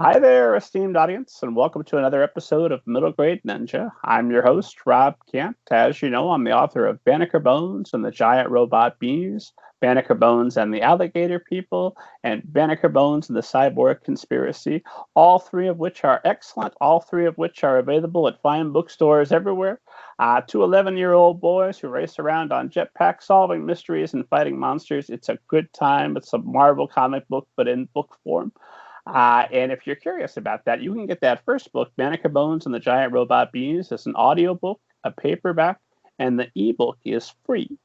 Hi there, esteemed audience, and welcome to another episode of Middle Grade Ninja. I'm your host, Rob Kent. As you know, I'm the author of Banneker Bones and the Giant Robot Bees, Banneker Bones and the Alligator People, and Banneker Bones and the Cyborg Conspiracy, all three of which are excellent, all three of which are available at fine bookstores everywhere. Two 11-year-old boys who race around on jetpacks solving mysteries and fighting monsters. It's a good time. It's a Marvel comic book, but in book form. And if you're curious about that, you can get that first book, Banneker Bones and the Giant Robot Bees, as an audiobook, a paperback, and the ebook is free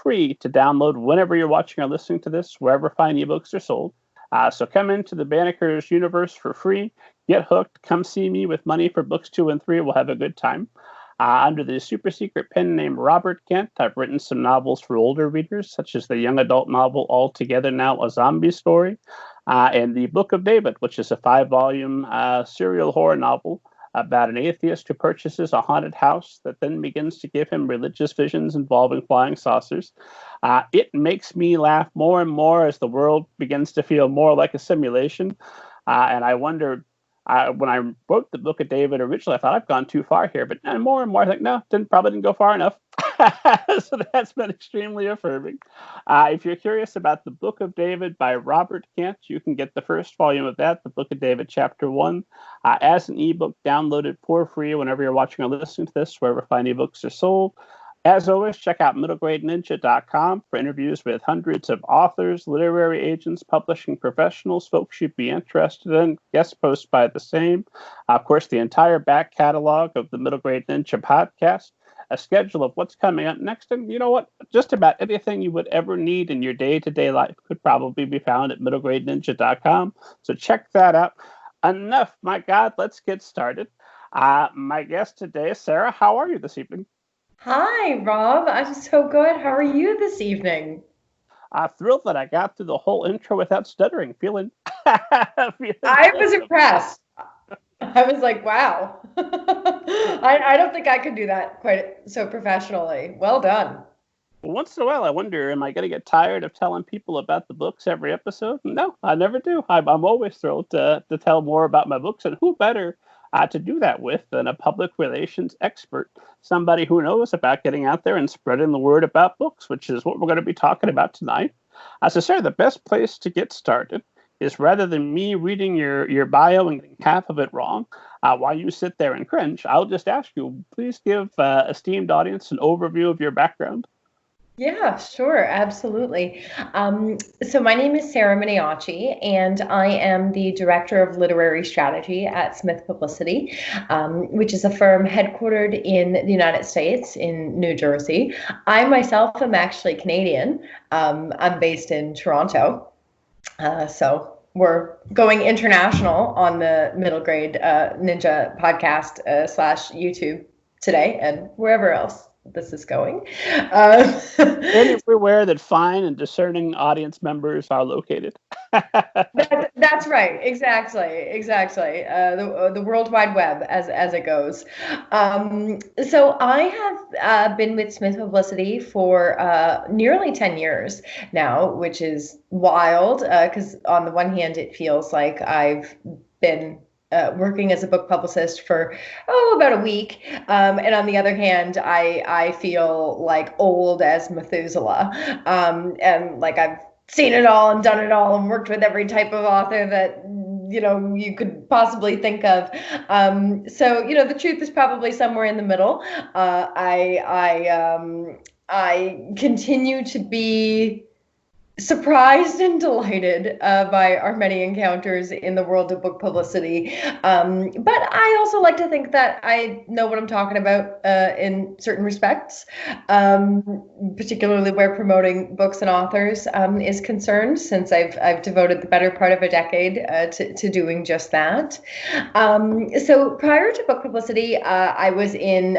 to download whenever you're watching or listening to this, wherever fine ebooks are sold. So come into the Banneker's universe for free, get hooked, come see me with money for books 2 and 3. We'll have a good time. Under the super secret pen name Robert Kent, I've written some novels for older readers, such as the young adult novel All Together Now, A Zombie Story, and the Book of David, which is a 5-volume serial horror novel about an atheist who purchases a haunted house that then begins to give him religious visions involving flying saucers. It makes me laugh more and more as the world begins to feel more like a simulation. And I wondered, when I wrote the Book of David originally, I thought I've gone too far here, but more and more I think, no, probably didn't go far enough. So that's been extremely affirming. If you're curious about the Book of David by Robert Kent, you can get the first volume of that, the Book of David Chapter 1, as an ebook downloaded for free whenever you're watching or listening to this, wherever fine ebooks are sold. As always, check out middlegradeninja.com for interviews with hundreds of authors, literary agents, publishing professionals, folks you'd be interested in, guest posts by the same. Of course, the entire back catalog of the Middle Grade Ninja podcast, a schedule of what's coming up next, and you know what? Just about anything you would ever need in your day-to-day life could probably be found at middlegradeninja.com. So check that out. Enough, my God, let's get started. My guest today, Sarah, how are you this evening? Hi, Rob. I'm so good. How are you this evening? Thrilled that I got through the whole intro without stuttering. Feeling I was impressed. I was like, wow. I don't think I could do that quite so professionally. Well done. Once in a while, I wonder, am I going to get tired of telling people about the books every episode? No, I never do. I'm always thrilled to tell more about my books, and who better to do that with than a public relations expert, somebody who knows about getting out there and spreading the word about books, which is what we're going to be talking about tonight. So, Sarah, the best place to get started is, rather than me reading your bio and getting half of it wrong, while you sit there and cringe, I'll just ask you, please give esteemed audience an overview of your background. Yeah, sure. Absolutely. So my name is Sarah Miniaci, and I am the Director of Literary Strategy at Smith Publicity, which is a firm headquartered in the United States, in New Jersey. I myself am actually Canadian. I'm based in Toronto. So we're going international on the Middle Grade Ninja podcast / YouTube today, and wherever else this is going. Everywhere that fine and discerning audience members are located. That's right. Exactly. The World Wide Web, as it goes. So I have been with Smith Publicity for nearly 10 years now, which is wild because on the one hand, it feels like I've been working as a book publicist for about a week, and on the other hand, I feel like old as Methuselah, and like I've seen it all and done it all and worked with every type of author that you could possibly think of. So the truth is probably somewhere in the middle. I continue to be surprised and delighted by our many encounters in the world of book publicity. But I also like to think that I know what I'm talking about in certain respects, particularly where promoting books and authors is concerned, since I've devoted the better part of a decade to doing just that. So prior to book publicity, I was in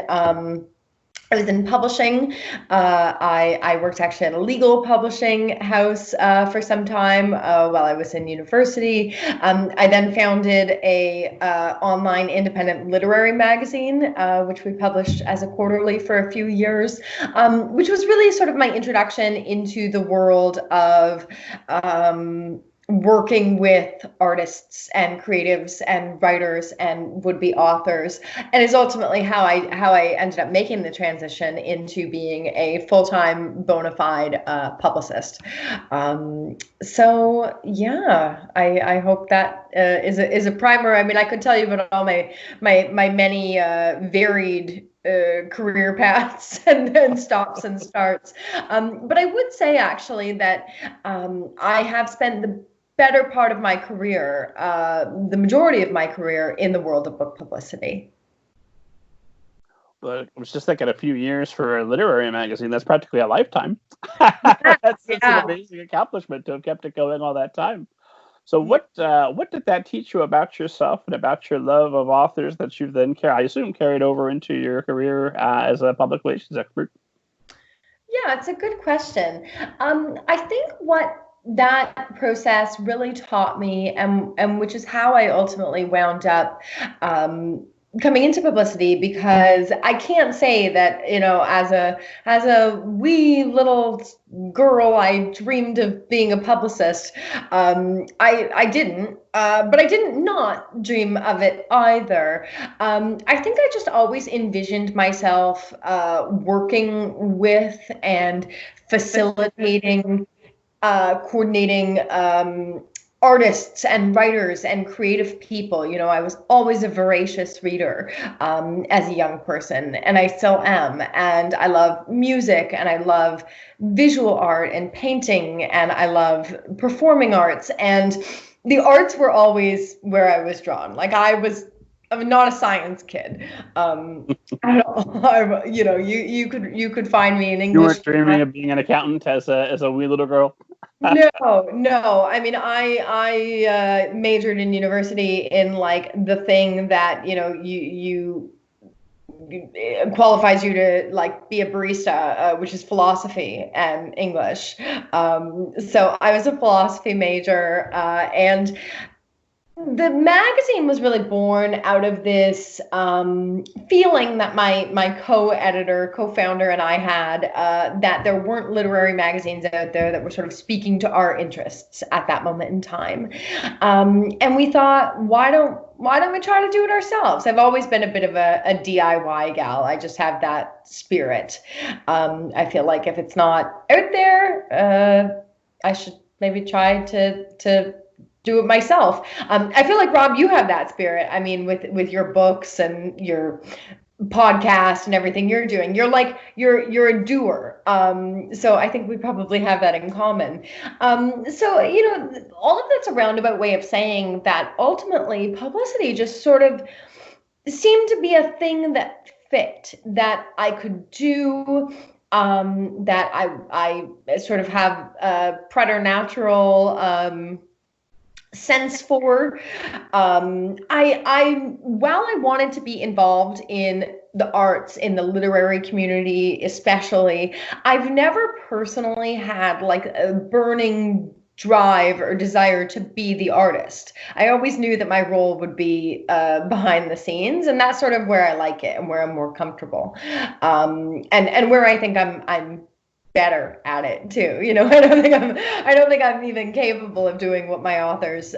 publishing. I worked actually at a legal publishing house for some time while I was in university. I then founded a online independent literary magazine, which we published as a quarterly for a few years, which was really sort of my introduction into the world of working with artists and creatives and writers and would-be authors, and is ultimately how I ended up making the transition into being a full-time bona fide publicist. So yeah, I hope that is a primer. I mean, I could tell you about all my many varied career paths and stops and starts. But I would say actually that I have spent the better part of my career, the majority of my career, in the world of book publicity. But I was just thinking, a few years for a literary magazine, that's practically a lifetime. That's an amazing accomplishment to have kept it going all that time. So what did that teach you about yourself and about your love of authors that you've then, I assume, carried over into your career as a public relations expert? Yeah, it's a good question. I think what that process really taught me, and which is how I ultimately wound up coming into publicity, because I can't say that, as a wee little girl, I dreamed of being a publicist. I didn't, but I didn't not dream of it either. I think I just always envisioned myself working with and facilitating, coordinating artists and writers and creative people. I was always a voracious reader as a young person, and I still am. And I love music, and I love visual art and painting, and I love performing arts. And the arts were always where I was drawn. Like I'm not a science kid. At all. You could find me in English. You weren't dreaming of being an accountant as a wee little girl? No. I mean, I majored in university in like the thing that you qualifies you to like be a barista, which is philosophy and English. So I was a philosophy major, and the magazine was really born out of this feeling that my co-founder and I had, that there weren't literary magazines out there that were sort of speaking to our interests at that moment in time. And we thought, why don't we try to do it ourselves? I've always been a bit of a DIY gal. I just have that spirit. I feel like if it's not out there, I should maybe try to do it myself. I feel like, Rob, you have that spirit. I mean, with your books and your podcast and everything you're doing, you're a doer. So I think we probably have that in common. So, all of that's a roundabout way of saying that ultimately publicity just sort of seemed to be a thing that fit, that I could do, that I sort of have a preternatural sense for. While I wanted to be involved in the arts, in the literary community especially, I've never personally had like a burning drive or desire to be the artist. I always knew that my role would be behind the scenes, and that's sort of where I like it and where I'm more comfortable, and where I think I'm better at it too. I don't think I'm even capable of doing what my authors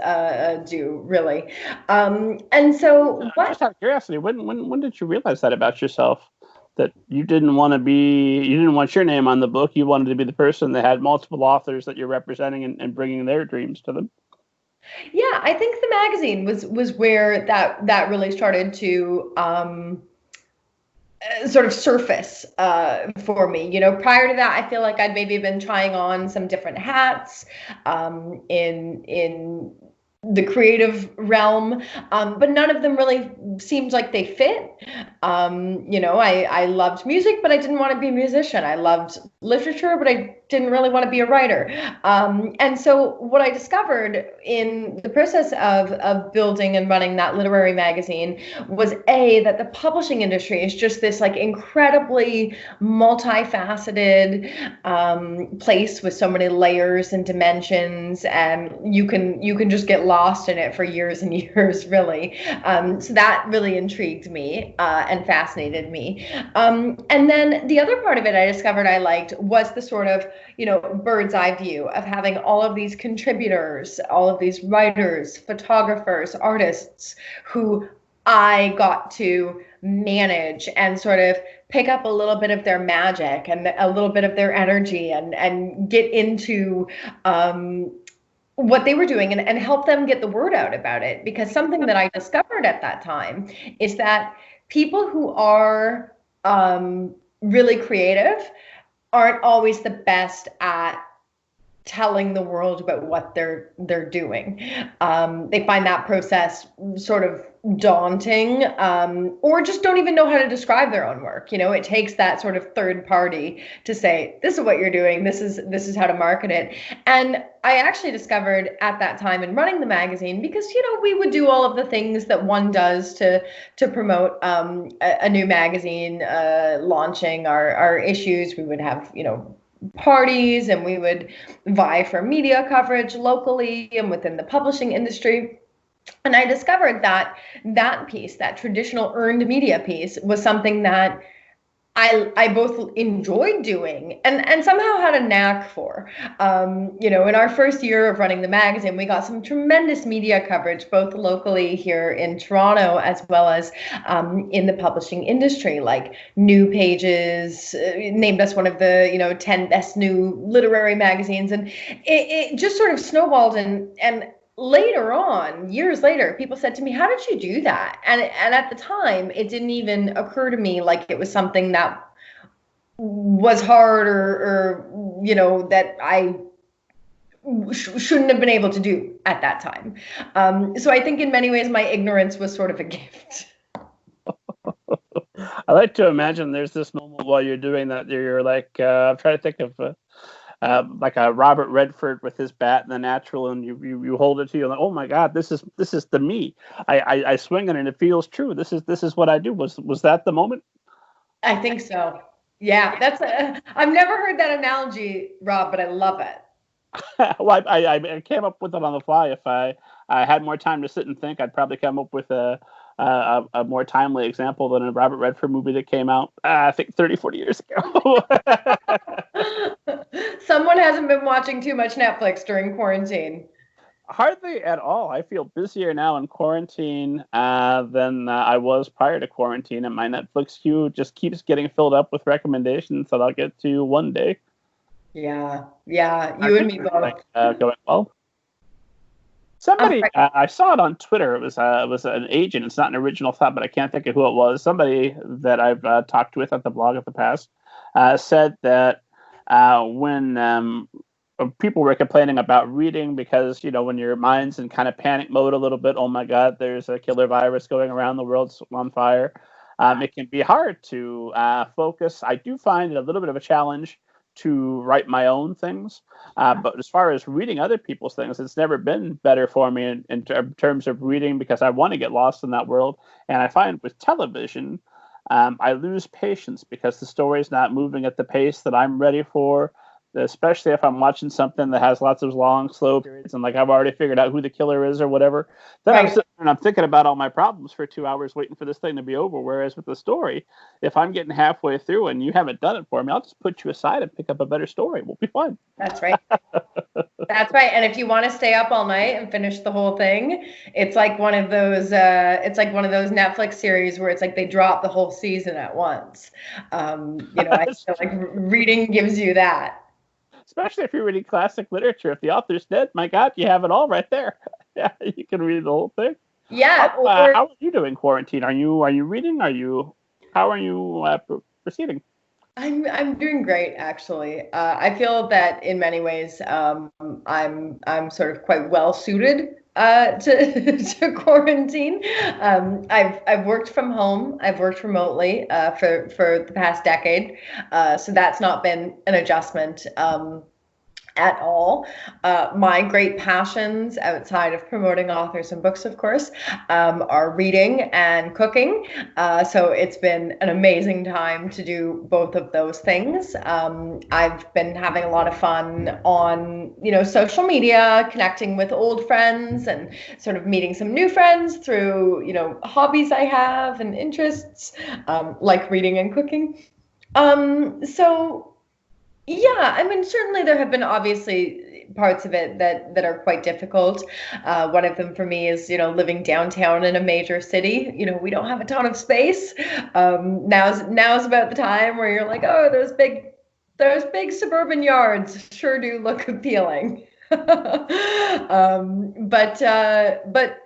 do, really. And so, just out of curiosity, when did you realize that about yourself, that you didn't want your name on the book, you wanted to be the person that had multiple authors that you're representing and bringing their dreams to them? Yeah, I think the magazine was where that really started to sort of surface for me. Prior to that, I feel like I'd maybe been trying on some different hats in the creative realm, but none of them really seemed like they fit. I loved music, but I didn't want to be a musician. I loved literature, but I didn't really want to be a writer. And so what I discovered in the process of building and running that literary magazine was that the publishing industry is just this like incredibly multifaceted place with so many layers and dimensions, and you can just get lost in it for years and years, really. So that really intrigued me and fascinated me. And then the other part of it I discovered I liked was the sort of bird's eye view of having all of these contributors, all of these writers, photographers, artists who I got to manage and sort of pick up a little bit of their magic and a little bit of their energy and get into what they were doing and help them get the word out about it. Because something that I discovered at that time is that people who are really creative aren't always the best at telling the world about what they're doing. They find that process sort of daunting, or just don't even know how to describe their own work. It takes that sort of third party to say, this is what you're doing, this is how to market it. And I actually discovered at that time in running the magazine, because we would do all of the things that one does to promote a new magazine launching our issues. We would have parties, and we would vie for media coverage locally and within the publishing industry. And I discovered that piece, that traditional earned media piece, was something that I both enjoyed doing and somehow had a knack for. In our first year of running the magazine, we got some tremendous media coverage, both locally here in Toronto as well as in the publishing industry. Like New Pages named us one of the 10 best new literary magazines, and it just sort of snowballed. And later on, years later, people said to me, how did you do that? And at the time, it didn't even occur to me like it was something that was hard or that I shouldn't have been able to do at that time. So I think in many ways, my ignorance was sort of a gift. I like to imagine there's this moment while you're doing that, you're like, I'm trying to think of like a Robert Redford with his bat in The Natural, and you hold it to you, like, oh my God, this is the me. I swing it and it feels true. This is what I do. Was that the moment? I think so. Yeah, I've never heard that analogy, Rob, but I love it. Well, I came up with it on the fly. If I had more time to sit and think, I'd probably come up with a more timely example than a Robert Redford movie that came out, I think 30, 40 years ago. Someone hasn't been watching too much Netflix during quarantine. Hardly at all. I feel busier now in quarantine than I was prior to quarantine, and my Netflix queue just keeps getting filled up with recommendations that I'll get to one day. Yeah, you and me both. Going well. Somebody, I saw it on Twitter. It was an agent. It's not an original thought, but I can't think of who it was. Somebody that I've talked with at the blog in the past said that when people were complaining about reading, because when your mind's in kind of panic mode a little bit, oh my God, there's a killer virus going around, the world's on fire. It can be hard to focus. I do find it a little bit of a challenge to write my own things. But as far as reading other people's things, it's never been better for me in terms of reading, because I want to get lost in that world. And I find with television, I lose patience because the story's not moving at the pace that I'm ready for, especially if I'm watching something that has lots of long, slow periods and like I've already figured out who the killer is or whatever. Then I'm sitting and I'm thinking about all my problems for 2 hours waiting for this thing to be over. Whereas with the story, if I'm getting halfway through and you haven't done it for me, I'll just put you aside and pick up a better story. We'll be fine. That's right. That's right. And if you want to stay up all night and finish the whole thing, it's like one of those Netflix series where it's like they drop the whole season at once. I feel like reading gives you that. Especially if you're reading classic literature. If the author's dead, my God, you have it all right there. Yeah, you can read the whole thing. Yeah. How are you doing quarantine? Are you reading? How are you proceeding? I'm doing great, actually. I feel that in many ways, I'm sort of quite well suited to quarantine. I've worked from home. I've worked remotely for the past decade, so that's not been an adjustment at all. My great passions outside of promoting authors and books, of course, are reading and cooking. So it's been an amazing time to do both of those things. I've been having a lot of fun on, social media, connecting with old friends and sort of meeting some new friends through, hobbies I have and interests, like reading and cooking. So Yeah, I mean, certainly there have been obviously parts of it that are quite difficult. One of them for me is, living downtown in a major city. We don't have a ton of space. Now's about the time where you're like, oh, those big suburban yards sure do look appealing. But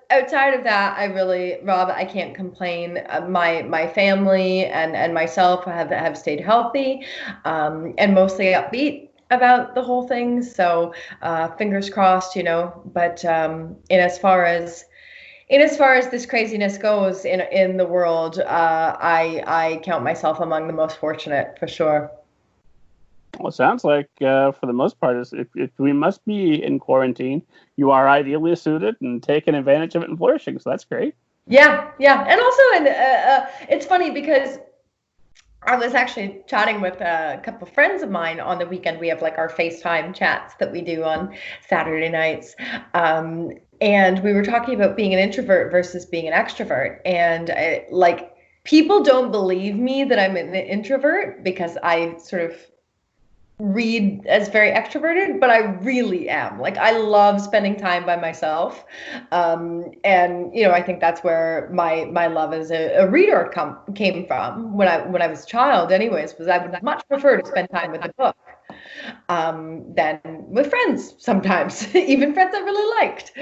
outside of that, Rob, I can't complain. My family and myself have stayed healthy, and mostly upbeat about the whole thing. So fingers crossed, But in as far as this craziness goes in the world, I count myself among the most fortunate for sure. Well, it sounds like for the most part, if we must be in quarantine, you are ideally suited and taking advantage of it and flourishing. So that's great. Yeah, yeah, and also, it's funny because I was actually chatting with a couple of friends of mine on the weekend. We have like our FaceTime chats that we do on Saturday nights. And we were talking about being an introvert versus being an extrovert. And people don't believe me that I'm an introvert because I sort of read as very extroverted, but I really am. Like, I love spending time by myself. And I think that's where my love as a reader came from when I was a child anyways, was I would much prefer to spend time with a book than with friends sometimes, even friends I really liked.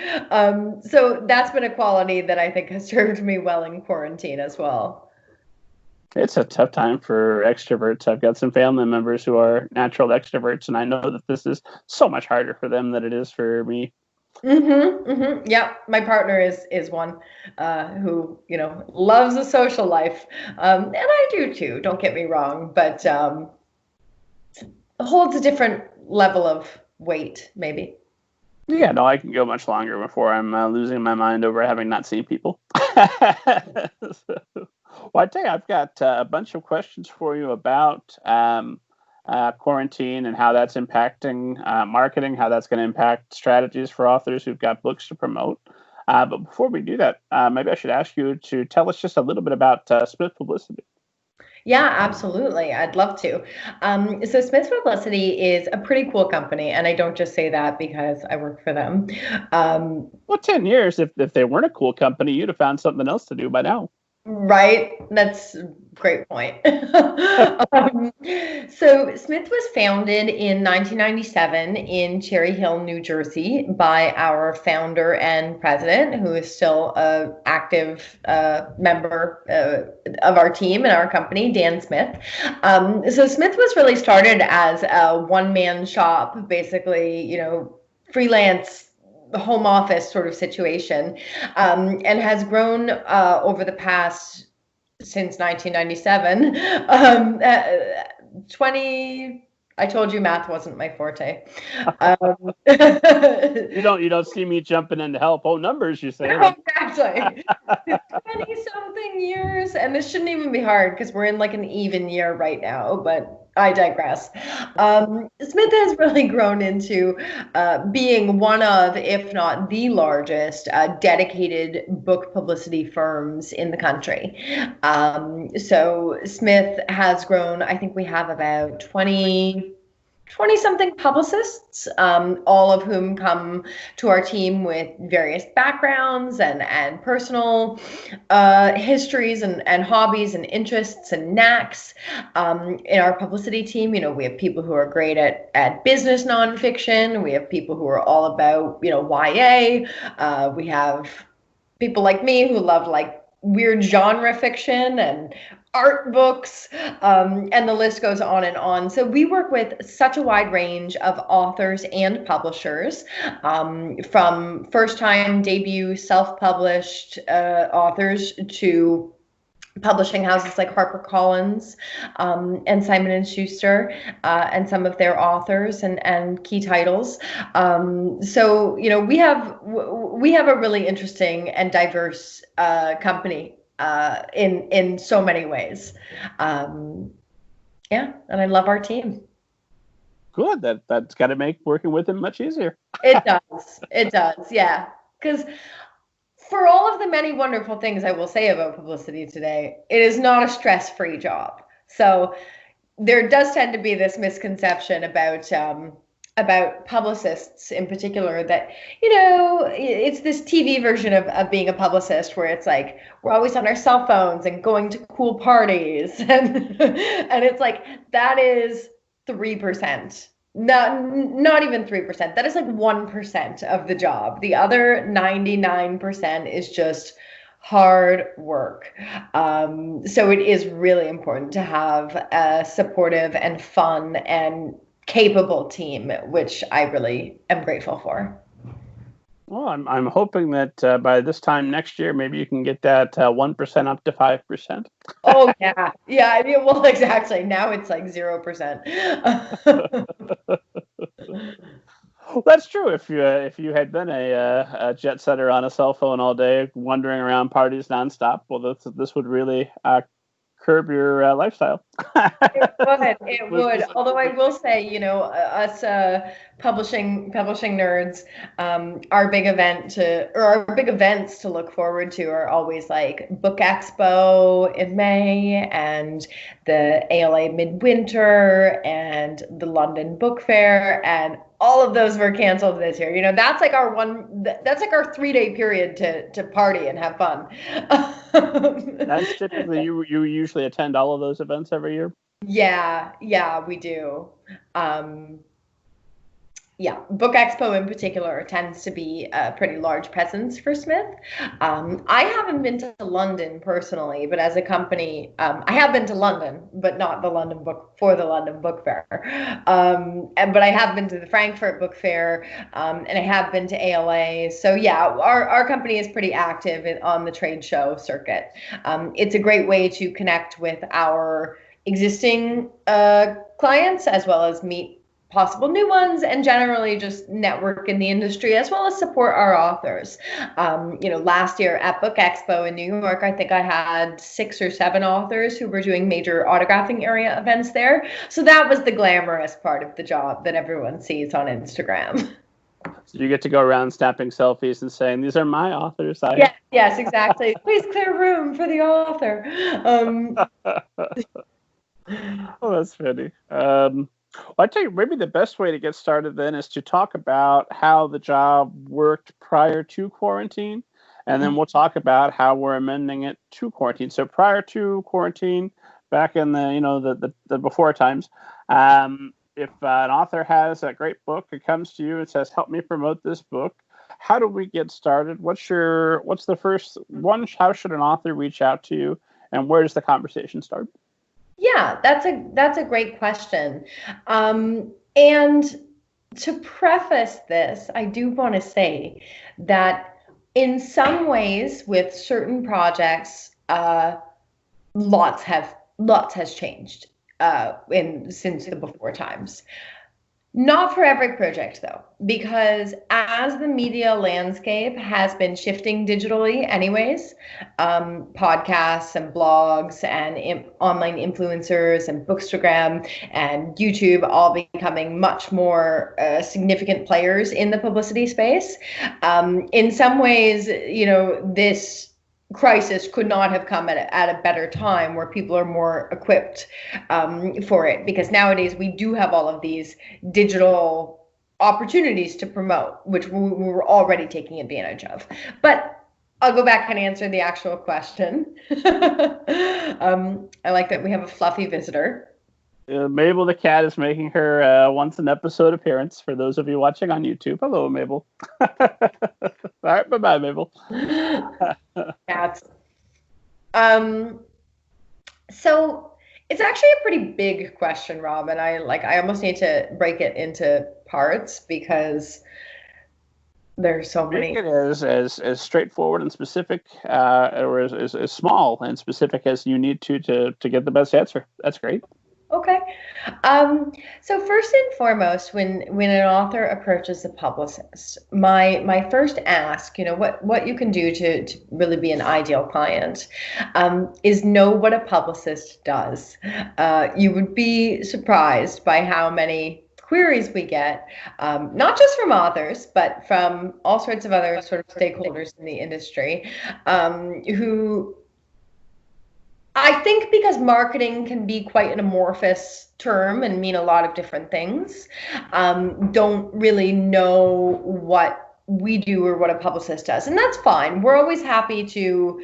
So that's been a quality that I think has served me well in quarantine as well. It's a tough time for extroverts. I've got some family members who are natural extroverts, and I know that this is so much harder for them than it is for me. Yeah, my partner is one who loves a social life, and I do too. Don't get me wrong, but holds a different level of weight, maybe. Yeah, no, I can go much longer before I'm losing my mind over having not seen people. Well, I tell you, I've got a bunch of questions for you about quarantine and how that's impacting marketing, how that's going to impact strategies for authors who've got books to promote. But before we do that, maybe I should ask you to tell us just a little bit about Smith Publicity. Yeah, absolutely. I'd love to. So Smith Publicity is a pretty cool company, and I don't just say that because I work for them. Well, 10 years, if they weren't a cool company, you'd have found something else to do by now. Right, that's a great point. So Smith was founded in 1997 in Cherry Hill, New Jersey, by our founder and president, who is still an active member of our team and our company, Dan Smith. So Smith was really started as a one-man shop, basically, freelance home office sort of situation, and has grown over the past, since 1997, 20. I told you math wasn't my forte. You don't see me jumping in to help. Oh, numbers, you say. Exactly. 20 something years, and this shouldn't even be hard because we're in like an even year right now, but I digress. Smith has really grown into being one of, if not the largest, dedicated book publicity firms in the country. So Smith has grown. I think we have about 20 something publicists, all of whom come to our team with various backgrounds and personal histories and hobbies and interests and knacks. In our publicity team, we have people who are great at business nonfiction. We have people who are all about, YA. We have people like me who love like weird genre fiction and art books, and the list goes on and on. So we work with such a wide range of authors and publishers, from first-time debut self-published authors to publishing houses like HarperCollins, and Simon & Schuster, and some of their authors and key titles. So we have a really interesting and diverse company in so many ways. Yeah, and I love our team. Good. That's got to make working with him much easier. It does. Yeah, because for all of the many wonderful things I will say about publicity today, it is not a stress-free job. So there does tend to be this misconception about publicists in particular that, it's this TV version of being a publicist where it's like we're always on our cell phones and going to cool parties and it's like that is 3%. Not even 3%. That is like 1% of the job. The other 99% is just hard work. So it is really important to have a supportive and fun and capable team, which I really am grateful for. Well, I'm hoping that by this time next year, maybe you can get that 1% up to 5%. Oh yeah, yeah. Well, exactly. Now it's like 0%. Well, that's true. If you had been a jet setter on a cell phone all day, wandering around parties nonstop, well, this would really curb your lifestyle. It would. Although I will say, us publishing nerds, our big events to look forward to are always like Book Expo in May and the ALA Midwinter and the London Book Fair, and all of those were canceled this year. That's like our 3-day period to party and have fun. That's typically you usually attend all of those events every year? Yeah, we do. Yeah, Book Expo in particular tends to be a pretty large presence for Smith. I haven't been to London personally, but as a company, I have been to London, but not the London Book Fair. But I have been to the Frankfurt Book Fair, and I have been to ALA. So yeah, our company is pretty active on the trade show circuit. It's a great way to connect with our existing clients as well as meet possible new ones and generally just network in the industry as well as support our authors. Last year at Book Expo in New York, I think I had 6 or 7 authors who were doing major autographing area events there. So that was the glamorous part of the job that everyone sees on Instagram. So you get to go around snapping selfies and saying, "These are my authors." Yes, exactly. Please clear room for the author. Oh, that's funny. I tell you, maybe the best way to get started then is to talk about how the job worked prior to quarantine, and then we'll talk about how we're amending it to quarantine. So prior to quarantine, back in the before times, if an author has a great book, it comes to you and says, "Help me promote this book." How do we get started? What's the first one? How should an author reach out to you, and where does the conversation start? Yeah, that's a great question. And to preface this, I do want to say that in some ways with certain projects, lots has changed since the before times. Not for every project, though, because as the media landscape has been shifting digitally anyways, podcasts and blogs and online influencers and Bookstagram and YouTube all becoming much more significant players in the publicity space. In some ways, this crisis could not have come at a better time where people are more equipped for it, because nowadays we do have all of these digital opportunities to promote, which we were already taking advantage of. But I'll go back and answer the actual question. I like that we have a fluffy visitor. Mabel the cat is making her once an episode appearance for those of you watching on YouTube. Hello, Mabel. All right, bye-bye, Mabel. Cats. So it's actually a pretty big question, Rob, and I almost need to break it into parts because there's so many. Make it as straightforward and specific, or as small and specific as you need to get the best answer. That's great. Okay. So first and foremost, when an author approaches a publicist, my first ask, what you can do to really be an ideal client, is know what a publicist does. You would be surprised by how many queries we get, not just from authors, but from all sorts of other sort of stakeholders in the industry, who I think because marketing can be quite an amorphous term and mean a lot of different things, don't really know what we do or what a publicist does. And that's fine. We're always happy to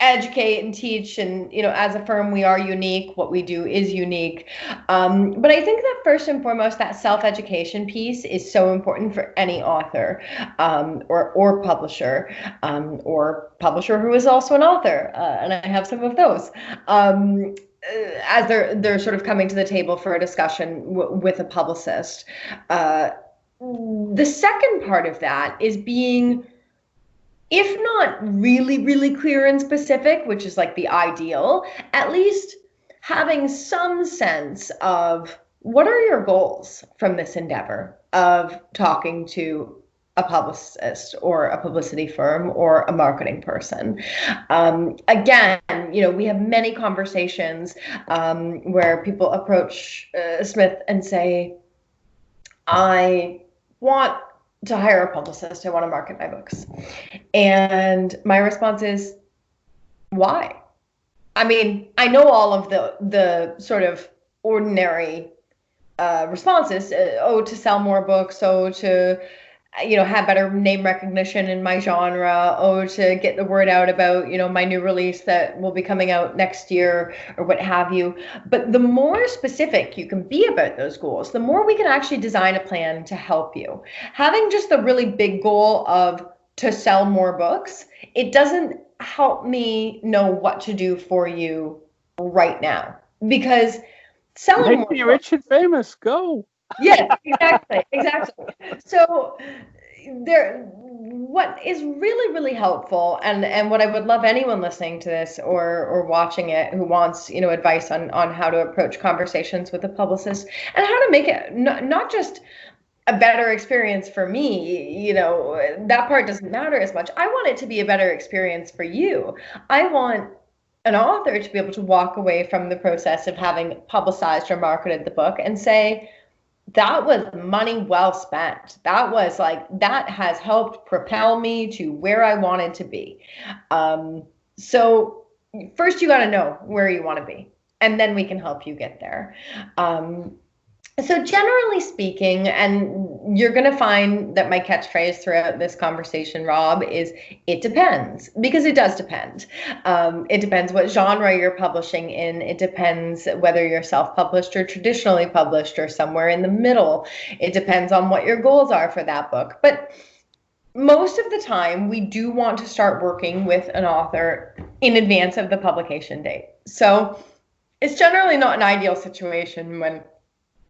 educate and teach, and as a firm we are unique. What we do is unique, but I think that first and foremost, that self-education piece is so important for any author, or publisher, or publisher who is also an author, and I have some of those, as they're sort of coming to the table for a discussion with a publicist. The second part of that is being, if not really, really clear and specific, which is like the ideal, at least having some sense of what are your goals from this endeavor of talking to a publicist or a publicity firm or a marketing person. Again, we have many conversations where people approach Smith and say, I want to hire a publicist, I want to market my books. And my response is, why? I mean, I know all of the sort of ordinary responses. To sell more books. To have better name recognition in my genre. To get the word out about my new release that will be coming out next year, or what have you. But the more specific you can be about those goals, the more we can actually design a plan to help you. Having just the really big goal of to sell more books, it doesn't help me know what to do for you right now, because selling Make me rich and famous. Go. Yes, exactly. So what is really, really helpful, and what I would love anyone listening to this or watching it who wants, advice on how to approach conversations with a publicist and how to make it not just a better experience for me, that part doesn't matter as much. I want it to be a better experience for you. I want an author to be able to walk away from the process of having publicized or marketed the book and say, that was money well spent. That has helped propel me to where I wanted to be. So first you got to know where you want to be, and then we can help you get there. So generally speaking, and you're going to find that my catchphrase throughout this conversation, Rob, is it depends, because it does depend. It depends what genre you're publishing in. It depends whether you're self-published or traditionally published or somewhere in the middle. It depends on what your goals are for that book. But most of the time, we do want to start working with an author in advance of the publication date. So it's generally not an ideal situation when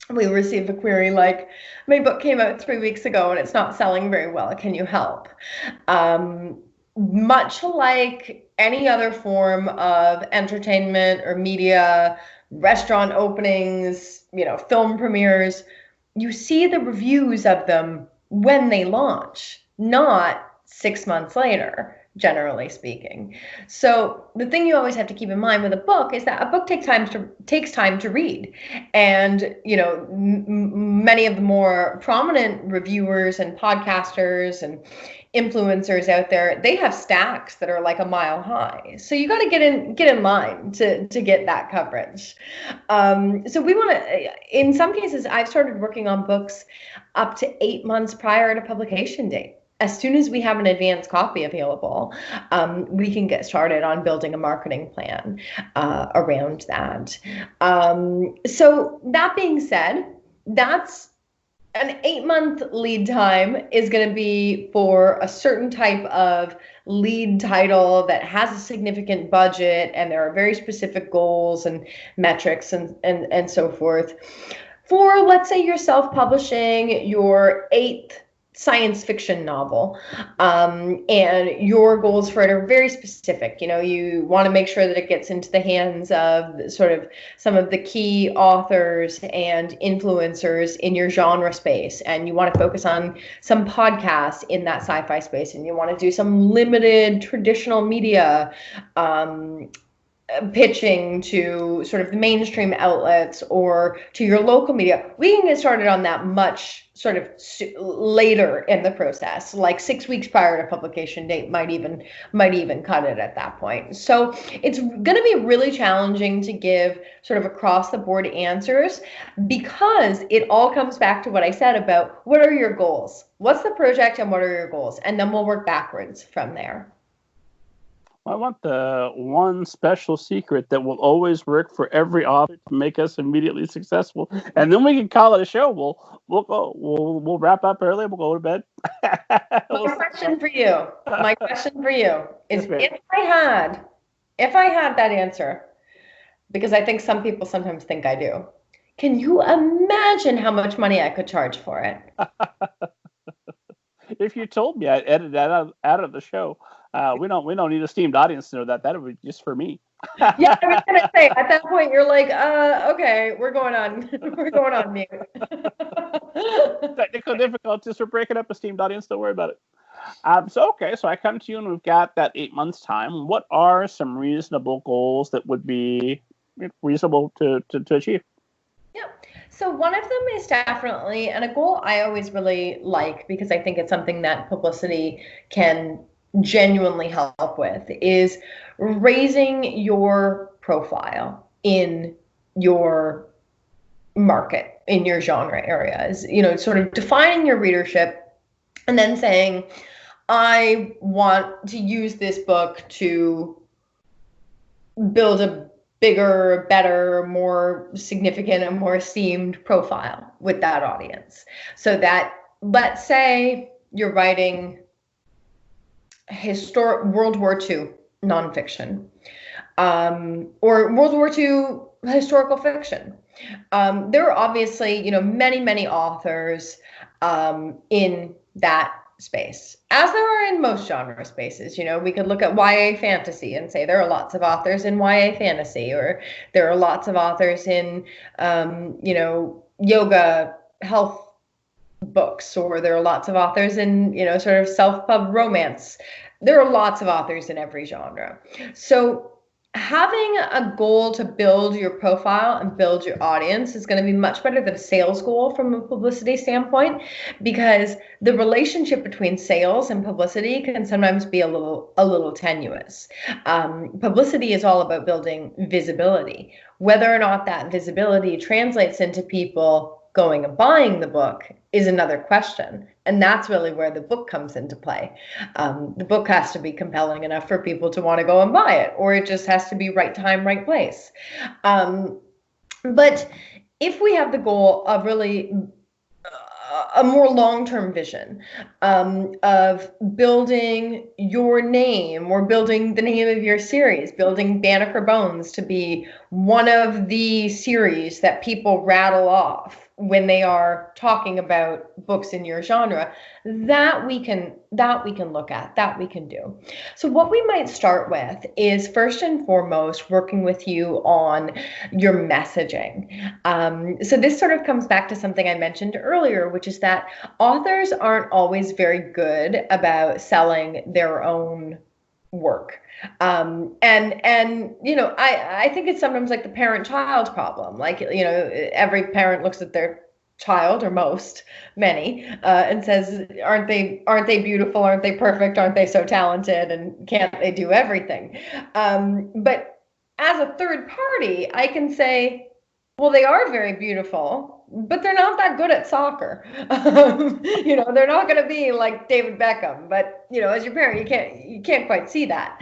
we receive a query like, my book came out 3 weeks ago and it's not selling very well. Can you help? Much like any other form of entertainment or media, restaurant openings, film premieres, you see the reviews of them when they launch, not 6 months later, generally speaking. So the thing you always have to keep in mind with a book is that a book takes time to read. And, many of the more prominent reviewers and podcasters and influencers out there, they have stacks that are like a mile high. So you got to get in line to get that coverage. So we want to, in some cases, I've started working on books up to 8 months prior to publication date. As soon as we have an advanced copy available, we can get started on building a marketing plan around that. So that being said, that's an 8-month lead time is going to be for a certain type of lead title that has a significant budget, and there are very specific goals and metrics and so forth. For, let's say, you're self-publishing your 8th science fiction novel, and your goals for it are very specific. You want to make sure that it gets into the hands of sort of some of the key authors and influencers in your genre space, and you want to focus on some podcasts in that sci-fi space, and you want to do some limited traditional media pitching to sort of the mainstream outlets or to your local media, we can get started on that much sort of later in the process, like 6 weeks prior to publication date might even cut it at that point. So it's going to be really challenging to give sort of across the board answers, because it all comes back to what I said about what are your goals? What's the project and what are your goals? And then we'll work backwards from there. I want the one special secret that will always work for every author to make us immediately successful, and then we can call it a show. We'll wrap up early. We'll go to bed. My question for you is, if I had that answer, because I think some people sometimes think I do, can you imagine how much money I could charge for it? If you told me, I'd edit that out of the show. We don't need a steamed audience to know that. That would be just for me. Yeah, I was gonna say, at that point you're like, okay, we're going on mute. Technical difficulties. We're breaking up a steamed audience. Don't worry about it. So I come to you and we've got that 8 months time. What are some reasonable goals that would be reasonable to achieve? Yeah. So one of them is definitely, and a goal I always really like, because I think it's something that publicity can genuinely help with, is raising your profile in your market, in your genre areas, sort of defining your readership and then saying, I want to use this book to build a bigger, better, more significant and more esteemed profile with that audience. So that, let's say you're writing historic World War II nonfiction, or World War II historical fiction. There are obviously, many authors in that space, as there are in most genre spaces. We could look at YA fantasy and say there are lots of authors in YA fantasy, or there are lots of authors in, yoga, health books, or there are lots of authors in, sort of self-pub romance. There are lots of authors in every genre. So having a goal to build your profile and build your audience is going to be much better than a sales goal from a publicity standpoint, because the relationship between sales and publicity can sometimes be a little tenuous. Publicity is all about building visibility. Whether or not that visibility translates into people going and buying the book is another question. And that's really where the book comes into play. The book has to be compelling enough for people to want to go and buy it, or it just has to be right time, right place. But if we have the goal of really a more long-term vision of building your name, or building the name of your series, building Banneker Bones to be one of the series that people rattle off when they are talking about books in your genre, that we can look at, that we can do. So what we might start with is, first and foremost, working with you on your messaging. So this sort of comes back to something I mentioned earlier, which is that authors aren't always very good about selling their own work. I think it's sometimes like the parent-child problem. Like, every parent looks at their child, or many, and says, aren't they beautiful? Aren't they perfect? Aren't they so talented? And can't they do everything? But as a third party, I can say, well, they are very beautiful, but they're not that good at soccer. They're not going to be like David Beckham, but, as your parent, you can't quite see that.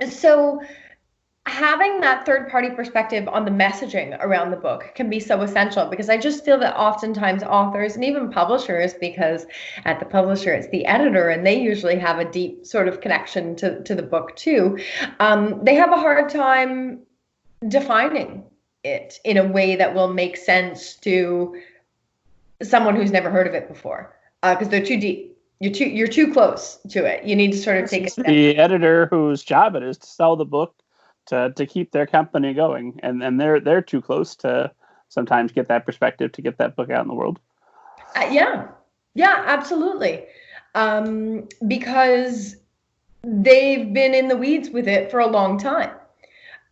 So having that third party perspective on the messaging around the book can be so essential, because I just feel that oftentimes authors, and even publishers, because at the publisher it's the editor and they usually have a deep sort of connection to the book too, they have a hard time defining it in a way that will make sense to someone who's never heard of it before, because they're too deep. You're too close to it. You need to sort of take a step. The editor whose job it is to sell the book to keep their company going, and they're too close to sometimes get that perspective to get that book out in the world. Yeah, absolutely. Because they've been in the weeds with it for a long time.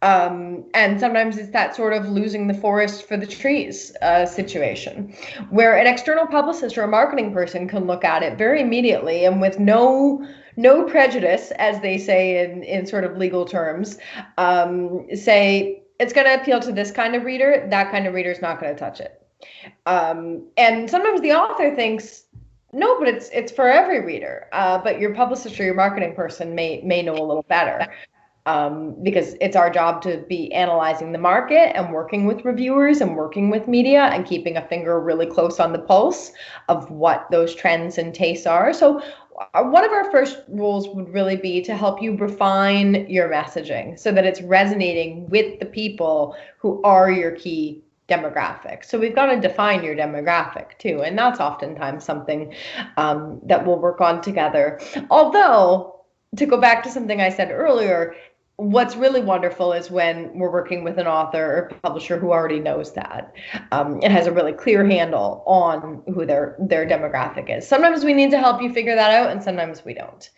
And sometimes it's that sort of losing the forest for the trees situation, where an external publicist or a marketing person can look at it very immediately and with no prejudice, as they say in sort of legal terms, say it's going to appeal to this kind of reader. That kind of reader is not going to touch it. And sometimes the author thinks, no, but it's for every reader. But your publicist or your marketing person may know a little better. Because it's our job to be analyzing the market and working with reviewers and working with media and keeping a finger really close on the pulse of what those trends and tastes are. So one of our first rules would really be to help you refine your messaging so that it's resonating with the people who are your key demographic. So we've got to define your demographic too. And that's oftentimes something that we'll work on together. Although, to go back to something I said earlier, what's really wonderful is when we're working with an author or publisher who already knows that and has a really clear handle on who their demographic is. Sometimes we need to help you figure that out, and sometimes we don't.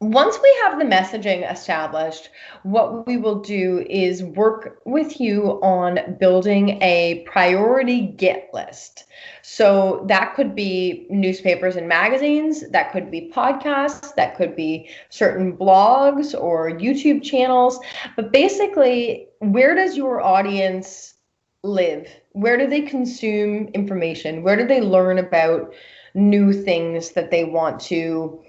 Once we have the messaging established, what we will do is work with you on building a priority get list. So that could be newspapers and magazines, that could be podcasts, that could be certain blogs or YouTube channels. But basically, where does your audience live? Where do they consume information? Where do they learn about new things that they want to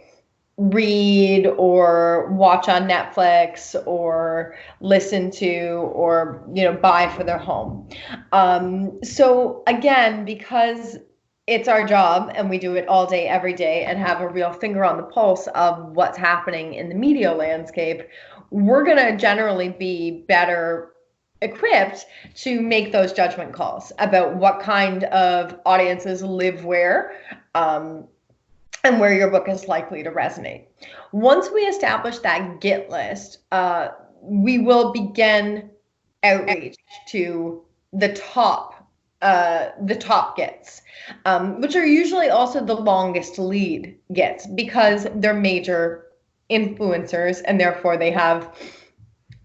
read or watch on Netflix or listen to or buy for their home? So again, because it's our job and we do it all day every day and have a real finger on the pulse of what's happening in the media landscape, we're going to generally be better equipped to make those judgment calls about what kind of audiences live where, and where your book is likely to resonate. Once we establish that get list, we will begin outreach to the top gets, which are usually also the longest lead gets because they're major influencers and therefore they have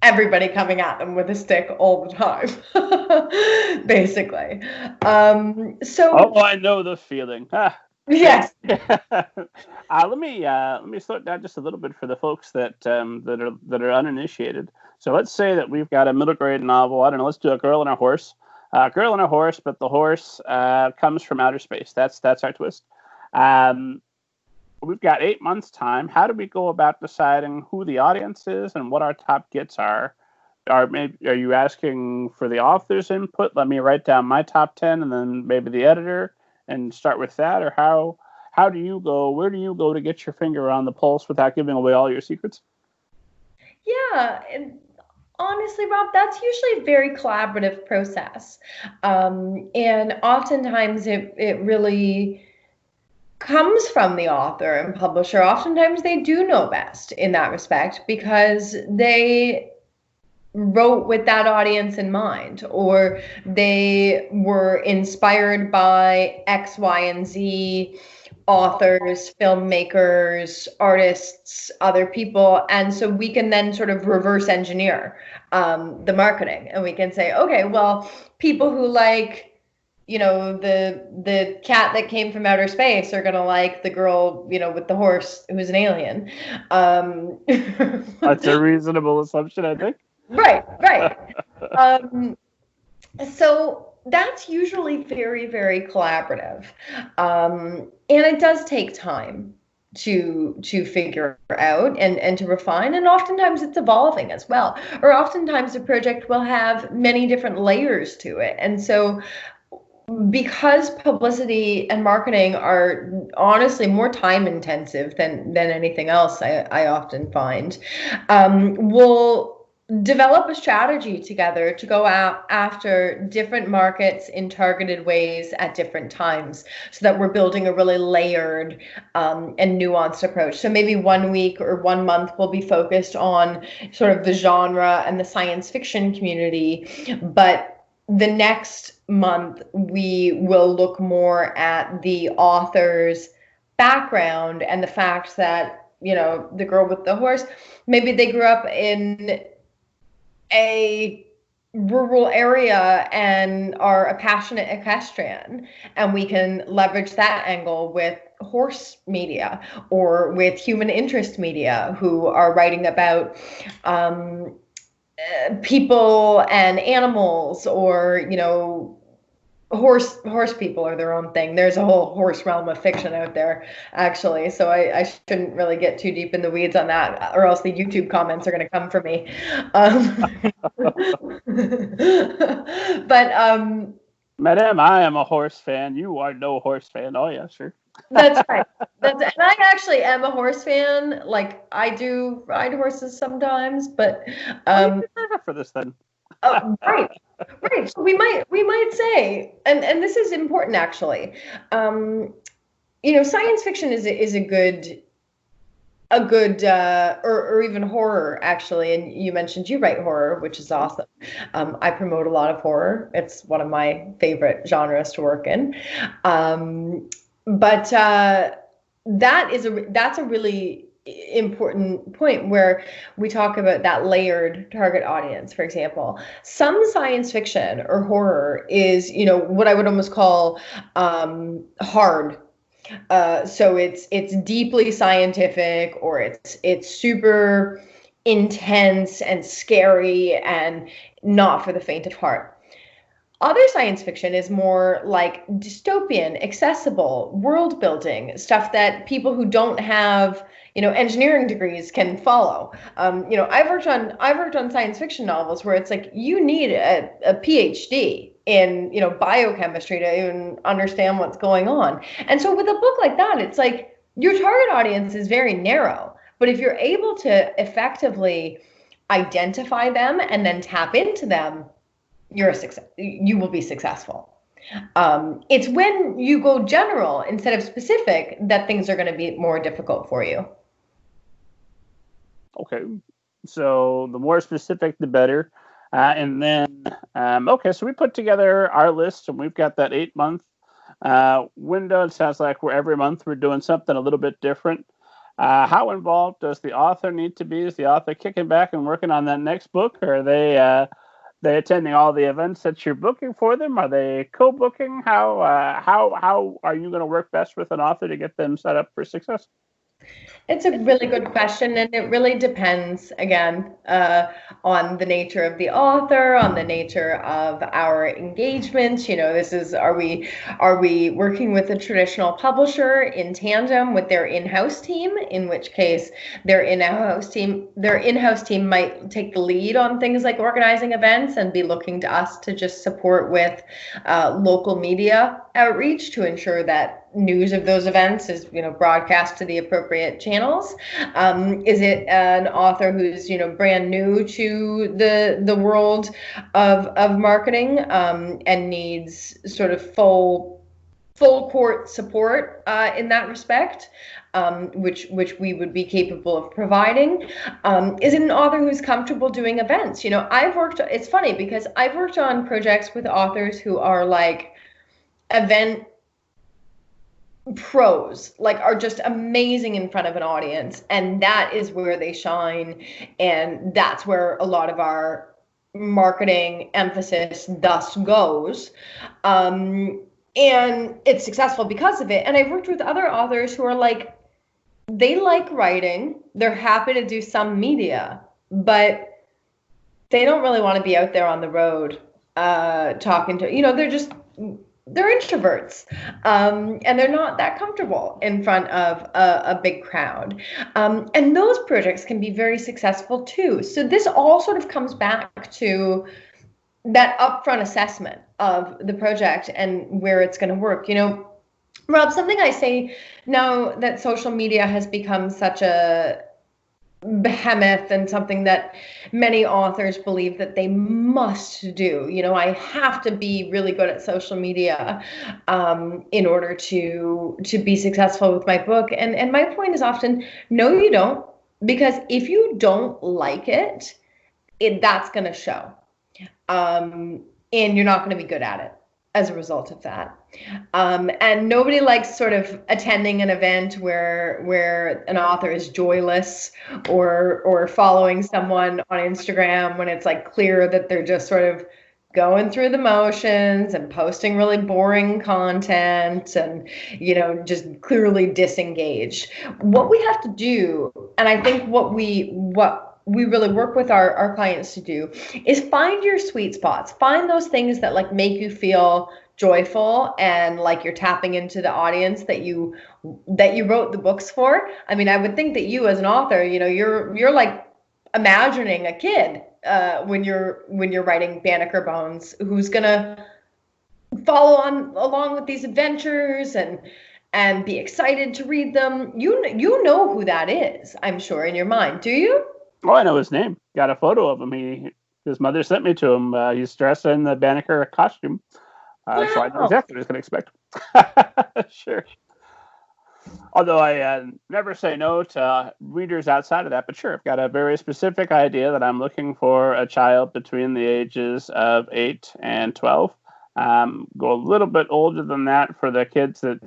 everybody coming at them with a stick all the time, basically. I know the feeling. Yes. Let me slow it down just a little bit for the folks that are uninitiated. So let's say that we've got a middle grade novel. I don't know. Let's do A Girl and a Horse. Girl and a Horse, but the horse comes from outer space. That's our twist. We've got 8 months' time. How do we go about deciding who the audience is and what our top gets are? Are you asking for the author's input? Let me write down my top 10 and then maybe the editor and start with that, or how do you go? Where do you go to get your finger on the pulse without giving away all your secrets? Yeah, and honestly, Rob, that's usually a very collaborative process, and oftentimes it really comes from the author and publisher. Oftentimes they do know best in that respect because they wrote with that audience in mind, or they were inspired by X, Y, and Z authors, filmmakers, artists, other people. And so we can then sort of reverse engineer the marketing, and we can say, okay, well, people who like the cat that came from outer space are gonna like the girl with the horse who's an alien. That's a reasonable assumption, I think. Right. So that's usually very, very collaborative. And it does take time to figure out and to refine. And oftentimes it's evolving as well. Or oftentimes a project will have many different layers to it. And so because publicity and marketing are honestly more time intensive than anything else, I often find, we'll develop a strategy together to go out after different markets in targeted ways at different times so that we're building a really layered and nuanced approach. So maybe 1 week or 1 month will be focused on sort of the genre and the science fiction community, but the next month we will look more at the author's background and the fact that the girl with the horse, maybe they grew up in a rural area and are a passionate equestrian, and we can leverage that angle with horse media or with human interest media who are writing about people and animals, or horse people are their own thing. There's a whole horse realm of fiction out there, actually. So I shouldn't really get too deep in the weeds on that, or else the YouTube comments are going to come for me. But Madam, I am a horse fan. You are no horse fan. Oh yeah, sure. That's right. And I actually am a horse fan. Like, I do ride horses sometimes, but for this then. right. So we might say, and this is important actually. Science fiction is a good or even horror actually. And you mentioned you write horror, which is awesome. I promote a lot of horror. It's one of my favorite genres to work in. But that's a really important point where we talk about that layered target audience. For example, some science fiction or horror is, what I would almost call hard. So it's deeply scientific, or it's super intense and scary and not for the faint of heart. Other science fiction is more like dystopian, accessible, world building, stuff that people who don't have, engineering degrees can follow. I've worked on science fiction novels where it's like you need a PhD in, biochemistry to even understand what's going on. And so with a book like that, it's like your target audience is very narrow, but if you're able to effectively identify them and then tap into them, you will be successful. It's when you go general instead of specific that things are going to be more difficult for you. Okay, so the more specific, the better. And then, so we put together our list, and we've got that 8-month window. It sounds like every month we're doing something a little bit different. How involved does the author need to be? Is the author kicking back and working on that next book, or are they attending all the events that you're booking for them? Are they co-booking? How are you going to work best with an author to get them set up for success? It's a really good question, and it really depends, again, on the nature of the author, on the nature of our engagement. Are we working with a traditional publisher in tandem with their in-house team, in which case their in-house team might take the lead on things like organizing events and be looking to us to just support with local media outreach to ensure that news of those events is broadcast to the appropriate channels. Is it an author who's brand new to the world of marketing and needs sort of full court support in that respect, which we would be capable of providing? Is it an author who's comfortable doing events? It's funny because I've worked on projects with authors who are like event pros, like are just amazing in front of an audience, and that is where they shine, and that's where a lot of our marketing emphasis thus goes, and it's successful because of it. And I've worked with other authors who are like, they like writing, they're happy to do some media, but they don't really want to be out there on the road talking to, they're introverts, and they're not that comfortable in front of a big crowd. And those projects can be very successful too. So this all sort of comes back to that upfront assessment of the project and where it's going to work. Rob, something I say now that social media has become such a behemoth and something that many authors believe that they must do. I have to be really good at social media in order to be successful with my book. And my point is often, no, you don't, because if you don't like it, that's going to show. And you're not going to be good at it as a result of that. And nobody likes sort of attending an event where an author is joyless, or following someone on Instagram when it's like clear that they're just sort of going through the motions and posting really boring content, and just clearly disengaged. What we have to do, and I think what we really work with our clients to do, is find your sweet spots. Find those things that like make you feel joyful and like you're tapping into the audience that you wrote the books for. I mean, I would think that you as an author, you're like imagining a kid when you're writing Banneker Bones, who's gonna follow along with these adventures and be excited to read them. You know who that is, I'm sure, in your mind. Do you? Oh, I know his name. Got a photo of him. His mother sent me to him. He's dressed in the Banneker costume. Wow. So I know exactly what I was going to expect. Sure. Although I never say no to readers outside of that, but sure, I've got a very specific idea that I'm looking for a child between the ages of 8 and 12. Go a little bit older than that for the kids that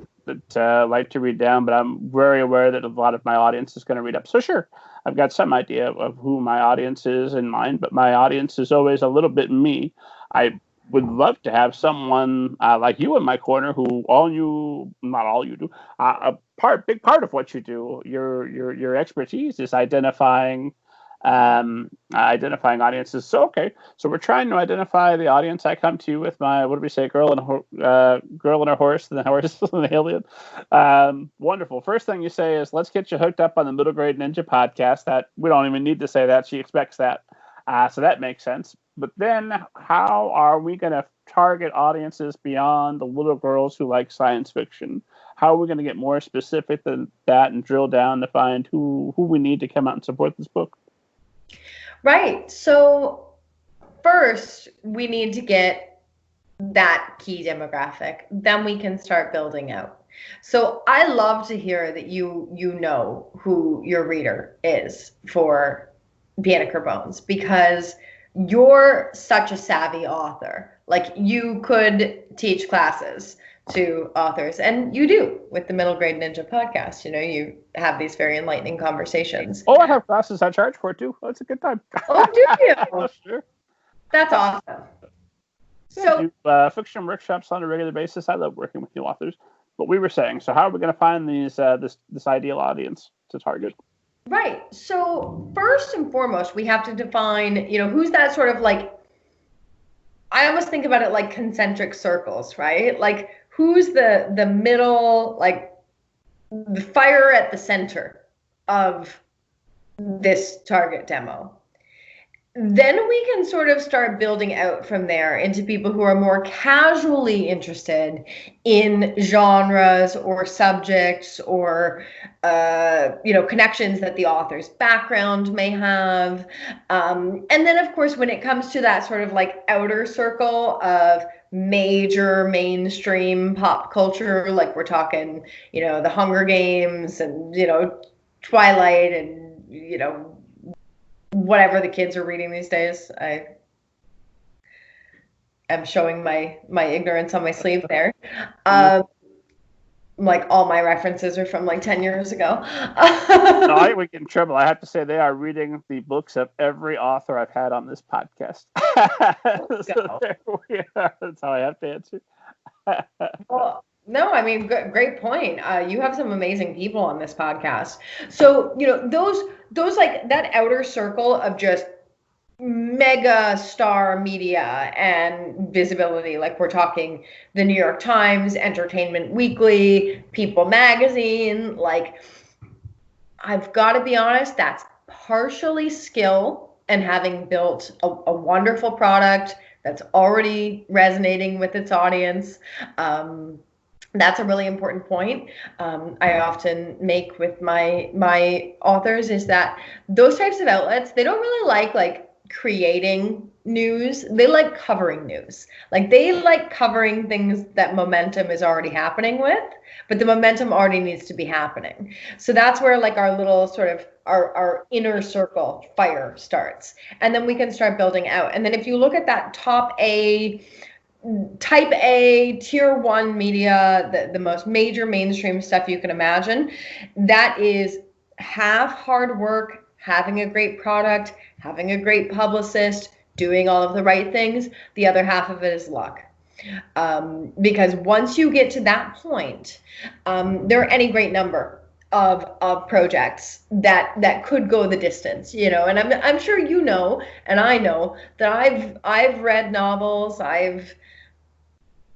like to read down, but I'm very aware that a lot of my audience is going to read up. So sure, I've got some idea of who my audience is in mind, but my audience is always a little bit me. I would love to have someone like you in my corner who not all you do, big part of what you do, your expertise is identifying audiences. So we're trying to identify the audience. I come to you with my, what do we say, girl and a horse, and the horse and the alien. Wonderful. First thing you say is, let's get you hooked up on the Middle Grade Ninja podcast. That we don't even need to say that. She expects that. So that makes sense. But then how are we going to target audiences beyond the little girls who like science fiction? How are we going to get more specific than that and drill down to find who we need to come out and support this book? Right. So first, we need to get that key demographic. Then we can start building out. So I love to hear that you know who your reader is for Banneker Bones, because you're such a savvy author. Like, you could teach classes to authors, and you do with the Middle Grade Ninja podcast. You have these very enlightening conversations. Oh, I have classes I charge for too. Oh, it's a good time. Oh, do you? Oh, sure. That's awesome. So, I do fiction workshops on a regular basis. I love working with new authors. But we were saying, so how are we going to find these this ideal audience to target? Right. So first and foremost, we have to define, who's that sort of like, I almost think about it like concentric circles, right? Like, who's the middle, like the fire at the center of this target demo. Then we can sort of start building out from there into people who are more casually interested in genres or subjects or, connections that the author's background may have. And then, of course, when it comes to that sort of like outer circle of major mainstream pop culture, like we're talking, the Hunger Games and, Twilight and, whatever the kids are reading these days. I am showing my ignorance on my sleeve there. Like, all my references are from like 10 years ago. No, I would get in trouble. I have to say they are reading the books of every author I've had on this podcast. So there we are. That's how I have to answer. Well, no, I mean, great point. You have some amazing people on this podcast. So, those like that outer circle of just mega star media and visibility, like we're talking the New York Times, Entertainment Weekly, People Magazine, like, I've got to be honest, that's partially skill and having built a wonderful product that's already resonating with its audience. That's a really important point I often make with my authors, is that those types of outlets, they don't really like creating news. They like covering news. Like, they like covering things that momentum is already happening with, but the momentum already needs to be happening. So that's where like our little sort of our inner circle fire starts. And then we can start building out. And then if you look at that top A type A, tier one media, the most major mainstream stuff you can imagine. That is half hard work, having a great product, having a great publicist, doing all of the right things. The other half of it is luck. Because once you get to that point, there are any great number of projects that could go the distance, you know. And I'm sure you know, and I know that I've read novels, I've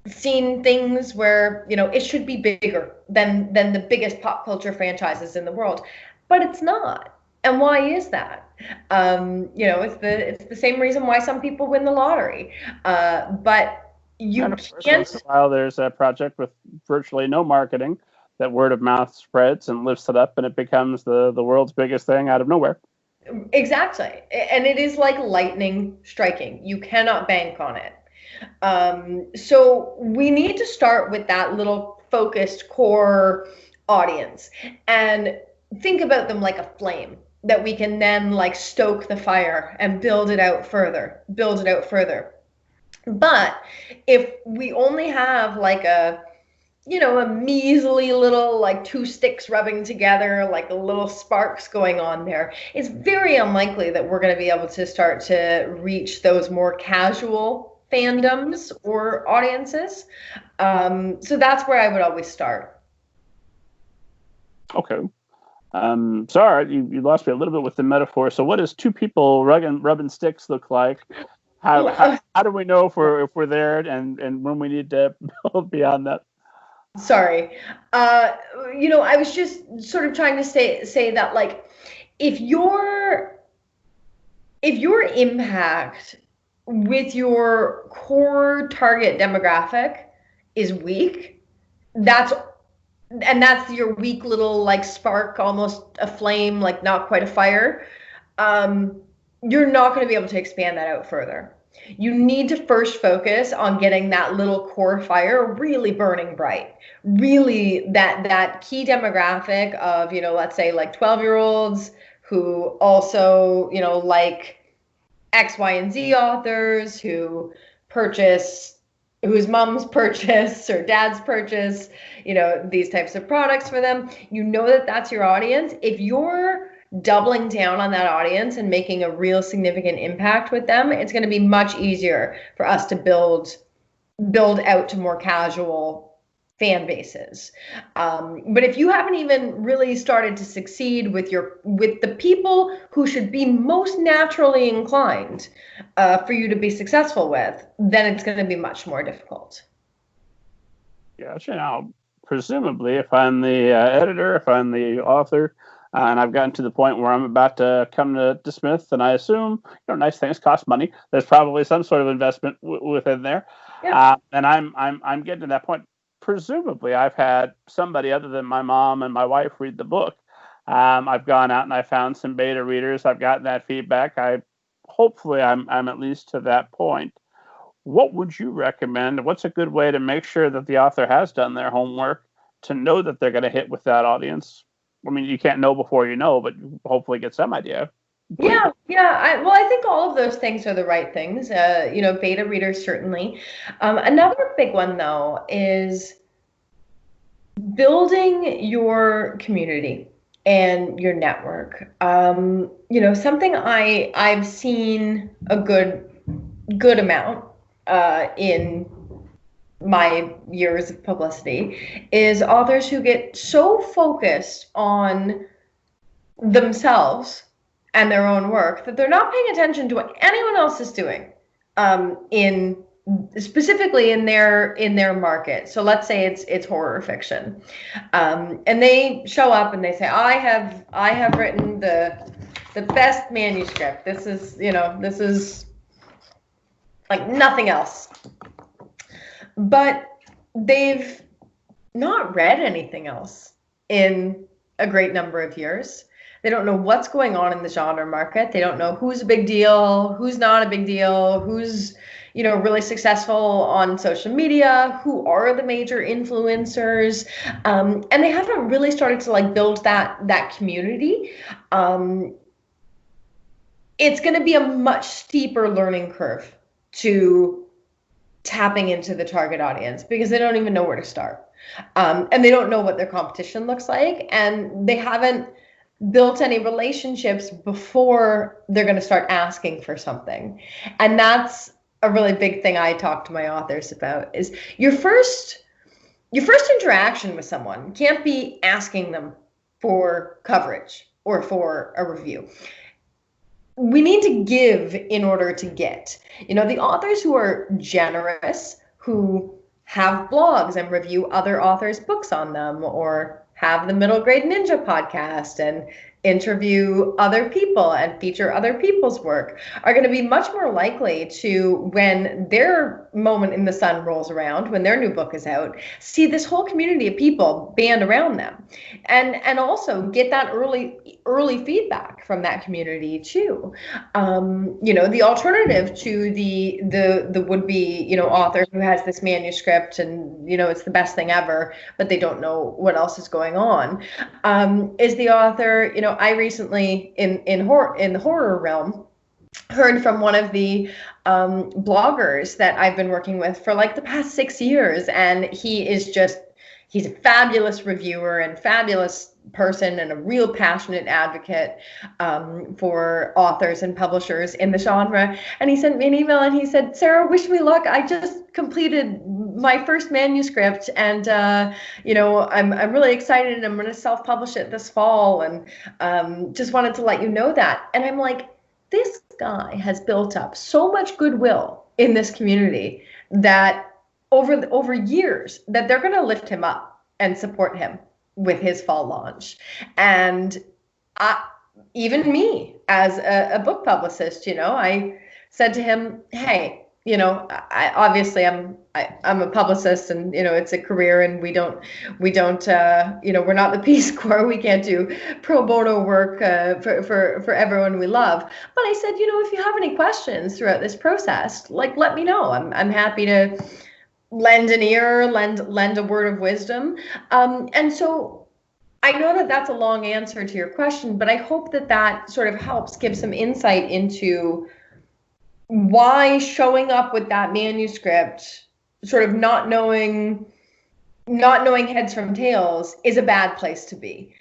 seen things where, you know, it should be bigger than the biggest pop culture franchises in the world, but it's not. And why is that? You know, it's the same reason why some people win the lottery, but you Once can't. in a while, there's a project with virtually no marketing that word of mouth spreads and lifts it up, and it becomes the world's biggest thing out of nowhere. Exactly. And it is like lightning striking. You cannot bank on it. So we need to start with that little focused core audience and think about them like a flame that we can then like stoke the fire and build it out further. But if we only have like a, you know, a measly little like two sticks rubbing together, like the little sparks going on there, it's very unlikely that we're going to be able to start to reach those more casual fandoms or audiences. So that's where I would always start. Okay. Sorry, you lost me a little bit with the metaphor. So what does two people rubbing sticks look like? How do we know if we're there and when we need to build beyond that? Sorry. You know, I was just sort of trying to say that, like, if your impact with your core target demographic is weak, that's your weak little like spark, almost a flame, like not quite a fire, you're not going to be able to expand that out further. You need to first focus on getting that little core fire really burning bright. Really that key demographic of, you know, let's say like 12-year-olds who also, you know, like X, Y, and Z authors, whose moms purchase or dads purchase, you know, these types of products for them. You know that that's your audience. If you're doubling down on that audience and making a real significant impact with them, it's going to be much easier for us to build out to more casual fan bases. But if you haven't even really started to succeed with the people who should be most naturally inclined for you to be successful with, then it's going to be much more difficult. Gotcha. Now, presumably, if I'm the editor, if I'm the author, and I've gotten to the point where I'm about to come to Smith, and I assume, you know, nice things cost money. There's probably some sort of investment within there, Yeah. and I'm getting to that point. Presumably, I've had somebody other than my mom and my wife read the book. I've gone out and I found some beta readers. I've gotten that feedback. Hopefully I'm at least to that point. What would you recommend? What's a good way to make sure that the author has done their homework to know that they're going to hit with that audience? I mean, you can't know before you know, but hopefully get some idea. Yeah. I think all of those things are the right things. You know, beta readers certainly. Another big one though is building your community and your network. You know, something I've seen a good amount in my years of publicity is authors who get so focused on themselves and their own work that they're not paying attention to what anyone else is doing specifically in their market. So let's say it's horror fiction, and they show up and they say, I have written the best manuscript. This is like nothing else. But they've not read anything else in a great number of years. They don't know what's going on in the genre market. They don't know who's a big deal, who's not a big deal, who's, you know, really successful on social media, who are the major influencers, and they haven't really started to like build that community. It's going to be a much steeper learning curve to tapping into the target audience because they don't even know where to start. And they don't know what their competition looks like. And they haven't built any relationships before they're going to start asking for something. And that's a really big thing I talk to my authors about, is your first interaction with someone can't be asking them for coverage or for a review. We need to give in order to get. The authors who are generous, who have blogs and review other authors' books on them, or have the Middle Grade Ninja podcast and interview other people and feature other people's work, are going to be much more likely to, when their moment in the sun rolls around, when their new book is out, see this whole community of people band around them, and also get that early feedback from that community too. The alternative to the would-be author who has this manuscript and it's the best thing ever, but they don't know what else is going on, is the author. I recently in the horror realm heard from one of the bloggers that I've been working with for like the past 6 years, and he's a fabulous reviewer and fabulous person and a real passionate advocate for authors and publishers in the genre. And he sent me an email and he said, "Sarah, wish me luck. I just completed my first manuscript, and I'm really excited, and I'm going to self-publish it this fall, and just wanted to let you know that." And I'm like, this guy has built up so much goodwill in this community that over years that they're going to lift him up and support him with his fall launch. And even me as a book publicist, I said to him, "Hey, I'm a publicist, and it's a career, and we don't we're not the Peace Corps. We can't do pro bono work for everyone we love. But I said, if you have any questions throughout this process, let me know. I'm happy to lend an ear, lend a word of wisdom." And so I know that that's a long answer to your question, but I hope that sort of helps give some insight into why showing up with that manuscript, sort of not knowing heads from tails, is a bad place to be.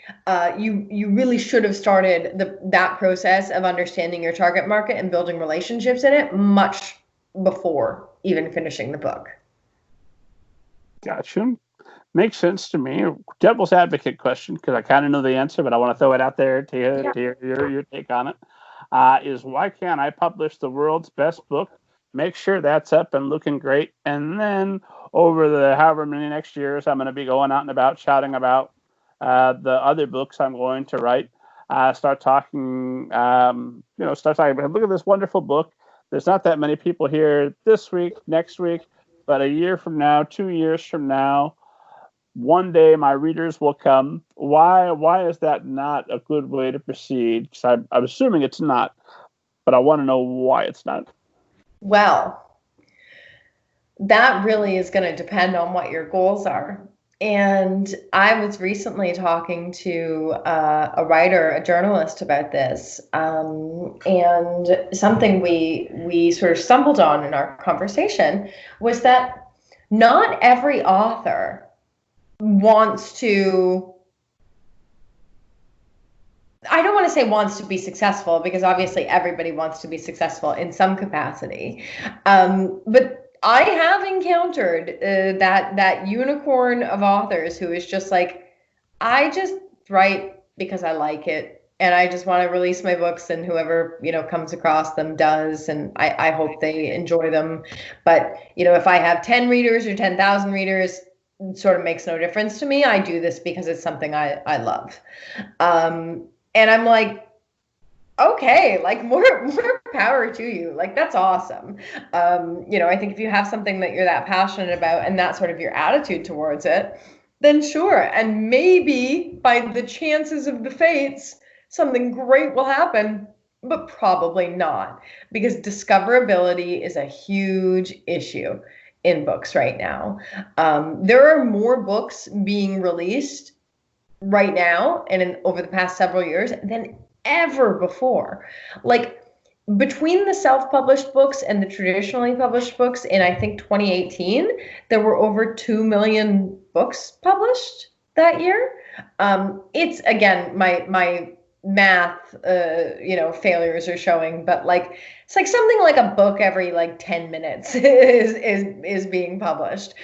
You really should have started that process of understanding your target market and building relationships in it much before even finishing the book. Gotcha. Makes sense to me. Devil's advocate question, because I kind of know the answer, but I want to throw it out there to hear your take on it. Is why can't I publish the world's best book, make sure that's up and looking great, and then over the however many next years I'm going to be going out and about shouting about the other books I'm going to write, start talking, look at this wonderful book. There's not that many people here this week, next week, but a year from now, 2 years from now, one day my readers will come. Why is that not a good way to proceed? Because I'm assuming it's not, but I want to know why it's not. Well, that really is going to depend on what your goals are. And I was recently talking to a writer, a journalist, about this, and something we sort of stumbled on in our conversation was that not every author wants to, I don't want to say wants to be successful, because obviously everybody wants to be successful in some capacity. But I have encountered that unicorn of authors who is just like, I just write because I like it, and I just want to release my books, and whoever comes across them does, and I hope they enjoy them. But if I have 10 readers or 10,000 readers, it sort of makes no difference to me. I do this because it's something I love. And I'm like, okay, like more power to you. Like, that's awesome. I think if you have something that you're that passionate about and that's sort of your attitude towards it, then sure. And maybe by the chances of the fates, something great will happen, but probably not, because discoverability is a huge issue in books right now. There are more books being released right now and over the past several years than ever before. Like, between the self-published books and the traditionally published books in, I think, 2018, there were over 2 million books published that year. It's, again, my math, failures are showing, but like, it's like something like a book every like 10 minutes is being published.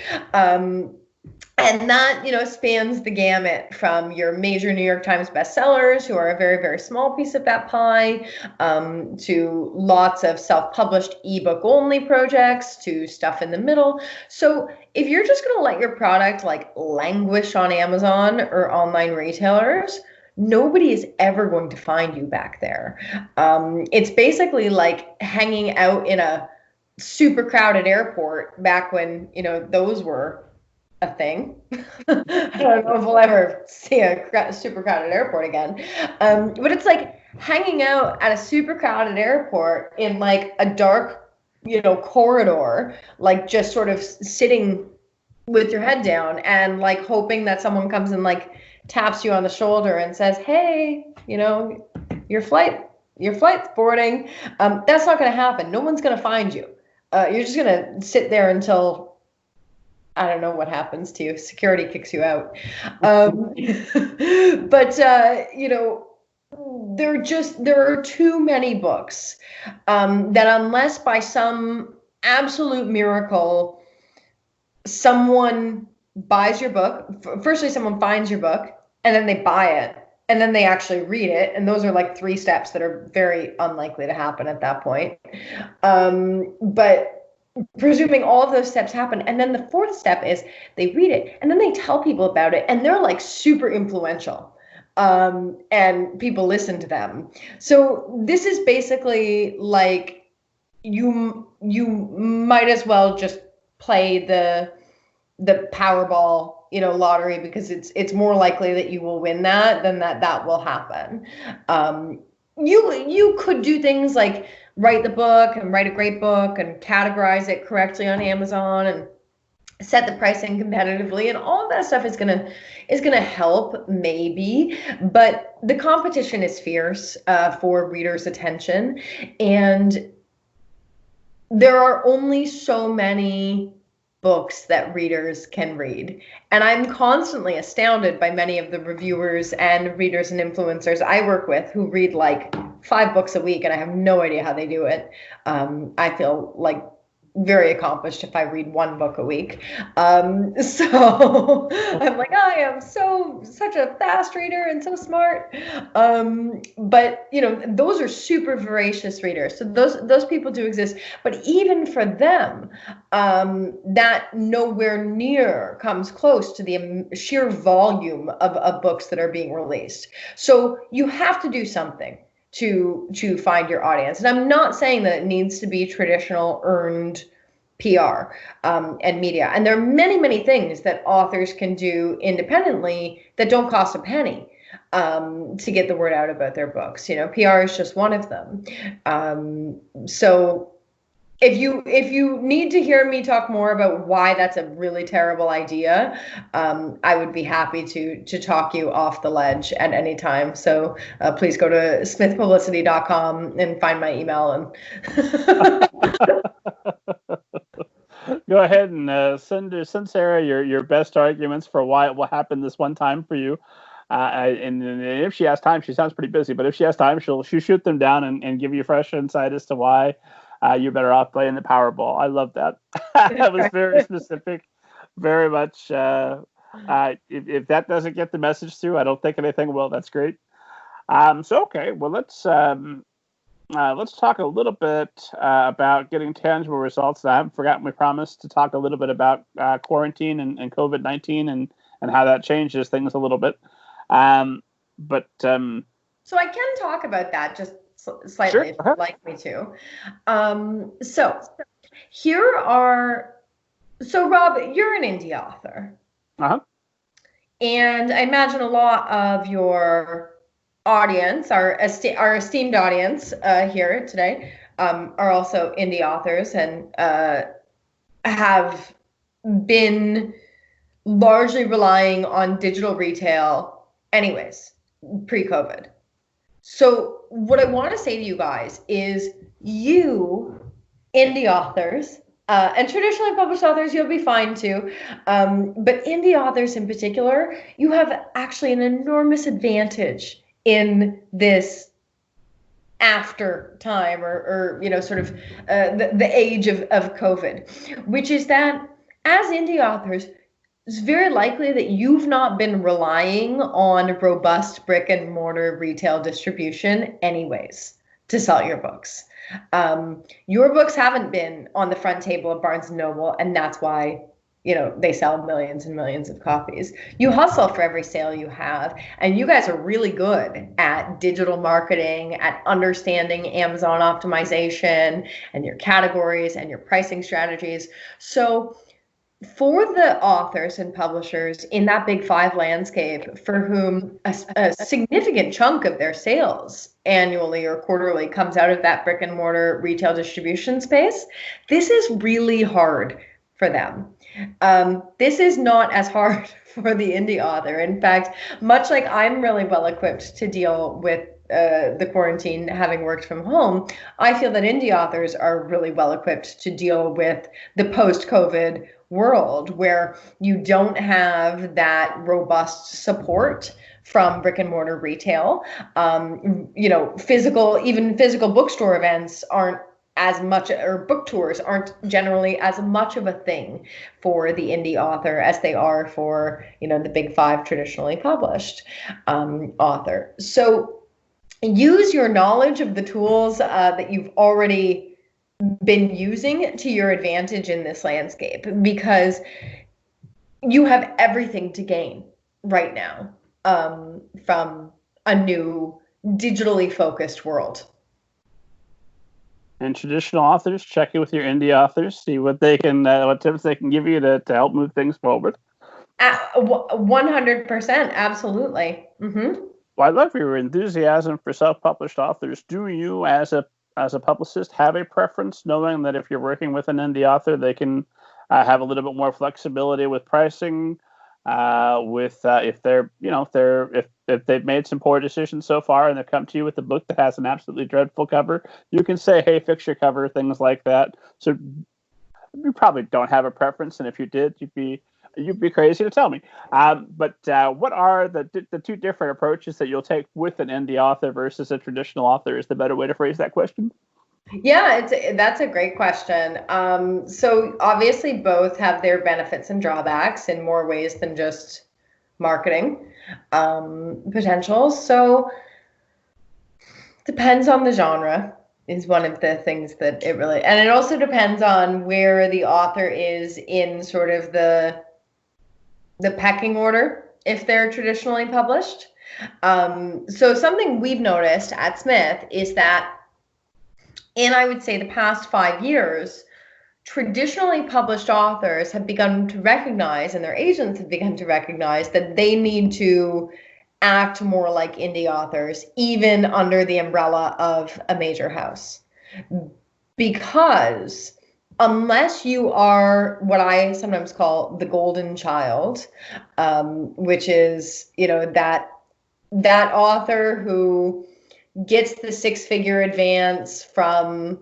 And that, spans the gamut from your major New York Times bestsellers, who are a very, very small piece of that pie, to lots of self-published ebook only projects, to stuff in the middle. So if you're just going to let your product like languish on Amazon or online retailers, nobody is ever going to find you back there. It's basically like hanging out in a super crowded airport back when, those were a thing. I don't know if we'll ever see a super crowded airport again. But it's like hanging out at a super crowded airport in like a dark, corridor, like just sort of sitting with your head down and like hoping that someone comes and like taps you on the shoulder and says, hey, your flight's boarding. That's not going to happen. No one's going to find you. You're just going to sit there until, I don't know what happens to you. Security kicks you out. But there are too many books that, unless by some absolute miracle, someone buys your book, firstly, someone finds your book, and then they buy it, and then they actually read it. And those are like 3 steps that are very unlikely to happen at that point. But presuming all of those steps happen, and then the 4th step is they read it and then they tell people about it, and they're like super influential, and people listen to them. So this is basically like you might as well just play the Powerball lottery, because it's more likely that you will win that than that will happen. You could do things like write the book and write a great book and categorize it correctly on Amazon and set the pricing competitively, and all of that stuff is gonna help, maybe, but the competition is fierce for readers' attention, and there are only so many books that readers can read. And I'm constantly astounded by many of the reviewers and readers and influencers I work with who read like 5 books a week, and I have no idea how they do it. I feel like very accomplished if I read 1 book a week. So I'm like, I am such a fast reader and so smart. But those are super voracious readers. So those people do exist. But even for them, that nowhere near comes close to the sheer volume of books that are being released. So you have to do something to find your audience. And I'm not saying that it needs to be traditional earned PR and media. And there are many, many things that authors can do independently that don't cost a penny to get the word out about their books. PR is just one of them. So if you need to hear me talk more about why that's a really terrible idea, I would be happy to talk you off the ledge at any time. So please go to smithpublicity.com and find my email. And go ahead and send Sarah your best arguments for why it will happen this one time for you. And if she has time, she sounds pretty busy, but if she has time, she'll shoot them down and give you fresh insight as to why you're better off playing the Powerball. I love that. That was very specific, very much. If that doesn't get the message through, I don't think anything will. That's great. Okay, well, let's talk a little bit about getting tangible results. I haven't forgotten we promised to talk a little bit about quarantine and COVID-19 and how that changes things a little bit. So I can talk about that just slightly, sure, if you'd like me to. So Rob, you're an indie author. Uh-huh. And I imagine a lot of your audience, our esteemed audience here today, are also indie authors and have been largely relying on digital retail anyways, pre-COVID. So what I want to say to you guys is you, indie authors, and traditionally published authors, you'll be fine too. But indie authors in particular, you have actually an enormous advantage in this after time or sort of the age of COVID, which is that as indie authors, it's very likely that you've not been relying on robust brick and mortar retail distribution anyways to sell your books. Your books haven't been on the front table of Barnes and Noble, and that's why they sell millions and millions of copies. You hustle for every sale you have, and you guys are really good at digital marketing, at understanding Amazon optimization and your categories and your pricing strategies. So for the authors and publishers in that big five landscape for whom a significant chunk of their sales annually or quarterly comes out of that brick and mortar retail distribution space, this is really hard for them. This is not as hard for the indie author. In fact, much like I'm really well equipped to deal with the quarantine, having worked from home, I feel that indie authors are really well equipped to deal with the post-COVID world where you don't have that robust support from brick and mortar retail. Physical bookstore events aren't as much, or book tours aren't generally as much of a thing for the indie author as they are for, the big five traditionally published author. So use your knowledge of the tools that you've already been using to your advantage in this landscape, because you have everything to gain right now from a new digitally focused world. And traditional authors, check in with your indie authors, see what they can, what tips they can give you to help move things forward. 100%, absolutely. Mm-hmm. Well, I love your enthusiasm for self-published authors. Do you, as a publicist, have a preference, knowing that if you're working with an indie author, they can have a little bit more flexibility with pricing, if they've made some poor decisions so far and they've come to you with a book that has an absolutely dreadful cover, you can say, hey, fix your cover, things like that. So you probably don't have a preference, and if you did, you'd be crazy to tell me. But what are the two different approaches that you'll take with an indie author versus a traditional author is the better way to phrase that question? Yeah, that's a great question. So obviously both have their benefits and drawbacks in more ways than just marketing potentials. So depends on the genre is one of the things that it really, and it also depends on where the author is in sort of the pecking order if they're traditionally published. So something we've noticed at Smith is that in, I would say, the past 5 years, traditionally published authors have begun to recognize, and their agents have begun to recognize, that they need to act more like indie authors, even under the umbrella of a major house. Because unless you are what I sometimes call the golden child, which is, that author who gets the six-figure advance from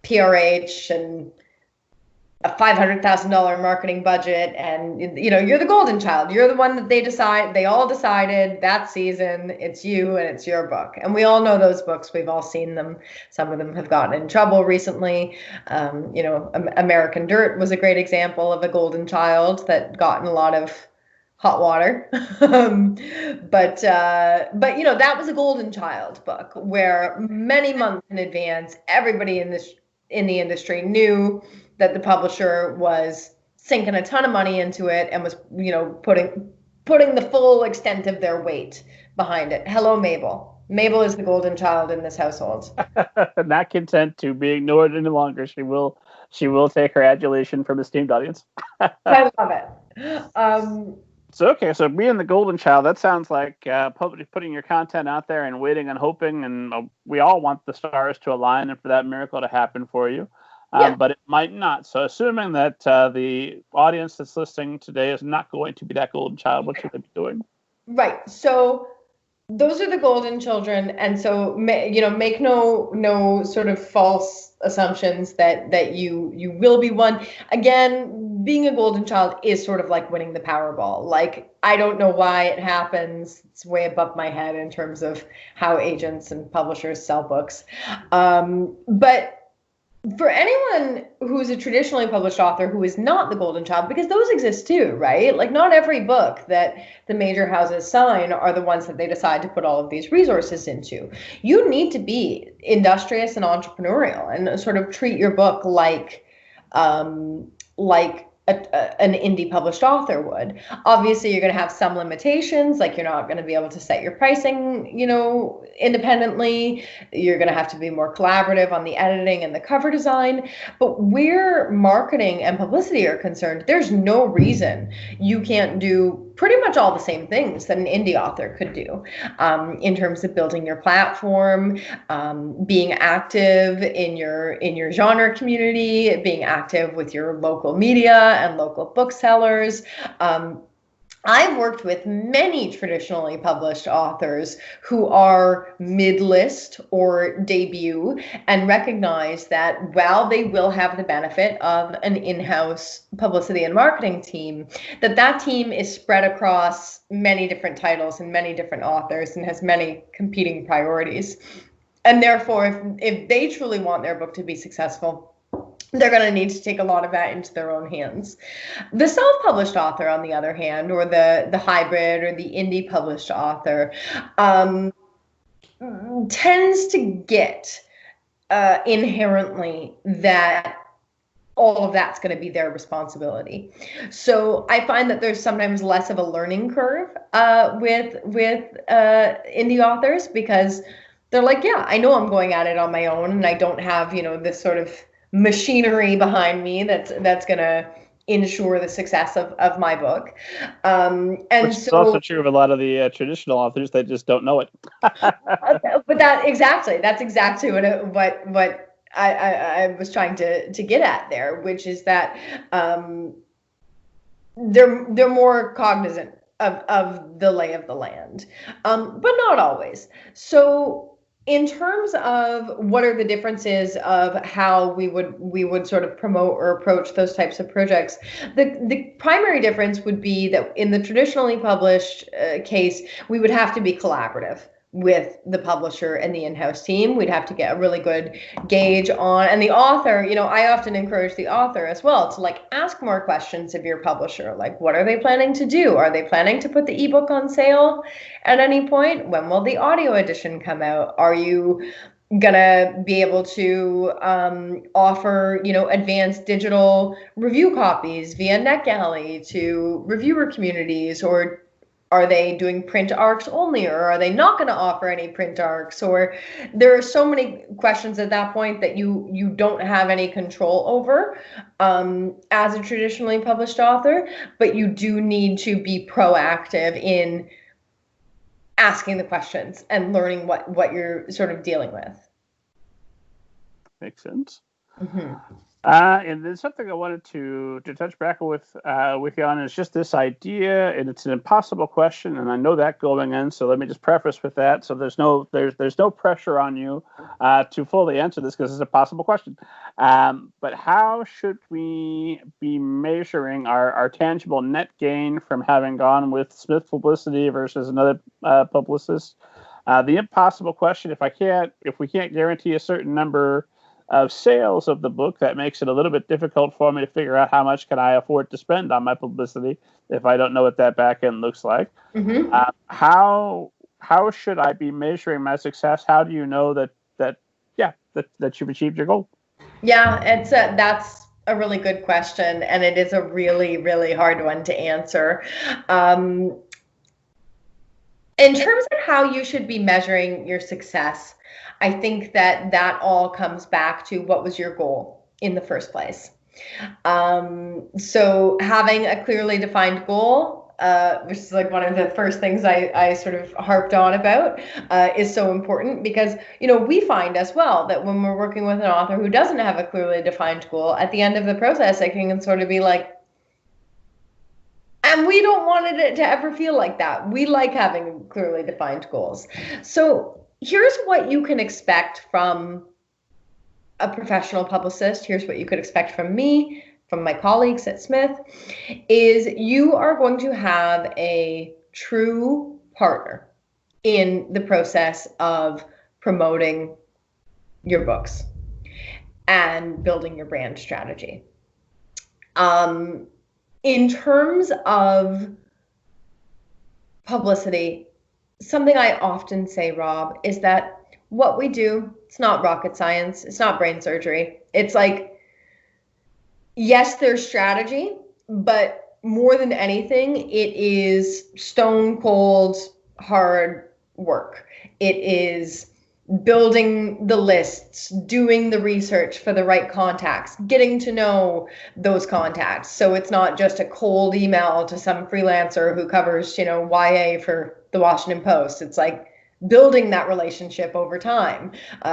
PRH and a $500,000 marketing budget, and you're the golden child. You're the one that they all decided that season it's you and it's your book. And we all know those books. We've all seen them. Some of them have gotten in trouble recently. American Dirt was a great example of a golden child that got in a lot of hot water. But that was a golden child book where many months in advance, everybody in the industry knew that the publisher was sinking a ton of money into it and was, putting the full extent of their weight behind it. Hello, Mabel. Mabel is the golden child in this household. Not content to be ignored any longer, she will take her adulation from esteemed audience. I love it. So being the golden child, that sounds like putting your content out there and waiting and hoping, and we all want the stars to align and for that miracle to happen for you. But it might not. So assuming that the audience that's listening today is not going to be that golden child, what should they be doing? Right. So those are the golden children, and so make no sort of false assumptions that you will be one. Again, being a golden child is sort of like winning the Powerball. Like, I don't know why it happens. It's way above my head in terms of how agents and publishers sell books. But for anyone who's a traditionally published author who is not the golden child, because those exist too, right? Like, not every book that the major houses sign are the ones that they decide to put all of these resources into. You need to be industrious and entrepreneurial and sort of treat your book like an indie published author would. Obviously, you're going to have some limitations, like you're not going to be able to set your pricing, independently. You're going to have to be more collaborative on the editing and the cover design. But where marketing and publicity are concerned, there's no reason you can't do pretty much all the same things that an indie author could do, in terms of building your platform, being active in your genre community, being active with your local media and local booksellers. I've worked with many traditionally published authors who are mid-list or debut, and recognize that while they will have the benefit of an in-house publicity and marketing team, that team is spread across many different titles and many different authors and has many competing priorities. And therefore, if they truly want their book to be successful, they're going to need to take a lot of that into their own hands. The self-published author, on the other hand, or the hybrid or the indie published author, tends to get inherently that all of that's going to be their responsibility. So I find that there's sometimes less of a learning curve with indie authors, because they're like, yeah, I know I'm going at it on my own, and I don't have, this sort of machinery behind me that's going to ensure the success of my book. And which is also true of a lot of the traditional authors. They just don't know it. But that's exactly what I was trying to get at there, which is that they're more cognizant of the lay of the land, but not always. So in terms of what are the differences of how we would sort of promote or approach those types of projects, the primary difference would be that in the traditionally published case, we would have to be collaborative with the publisher and the in-house team. We'd have to get a really good gauge on, and the author, I often encourage the author as well to ask more questions of your publisher. Like, what are they planning to do? Are they planning to put the ebook on sale at any point? When will the audio edition come out? Are you gonna be able to offer, advanced digital review copies via NetGalley to reviewer communities, or are they doing print arcs only, or are they not going to offer any print arcs? Or there are so many questions at that point that you don't have any control over as a traditionally published author, but you do need to be proactive in asking the questions and learning what you're sort of dealing with. Makes sense. Mm-hmm. And then something I wanted to touch back with you on is just this idea, and it's an impossible question, and I know that going in, so let me just preface with that. So there's no pressure on you to fully answer this, because it's a possible question. But how should we be measuring our tangible net gain from having gone with Smith Publicity versus another publicist? The impossible question: if we can't guarantee a certain number of sales of the book, that makes it a little bit difficult for me to figure out how much can I afford to spend on my publicity if I don't know what that back end looks like. Mm-hmm. How should I be measuring my success? How do you know that you've achieved your goal? Yeah, that's a really good question, and it is a really, really hard one to answer. In terms of how you should be measuring your success, I think that all comes back to what was your goal in the first place. So having a clearly defined goal, which is one of the first things I sort of harped on about, is so important, because, we find as well that when we're working with an author who doesn't have a clearly defined goal, at the end of the process, I can sort of be like, And we don't want it to ever feel like that. We like having clearly defined goals. So here's what you can expect from a professional publicist. Here's what you could expect from me, from my colleagues at Smith, is you are going to have a true partner in the process of promoting your books and building your brand strategy. In terms of publicity, something I often say, Rob, is that what we do, it's not rocket science. It's not brain surgery. It's like, yes, there's strategy, but more than anything, it is stone cold, hard work. It is building the lists, doing the research for the right contacts, getting to know those contacts. So it's not just a cold email to some freelancer who covers, YA for the Washington Post. It's like building that relationship over time.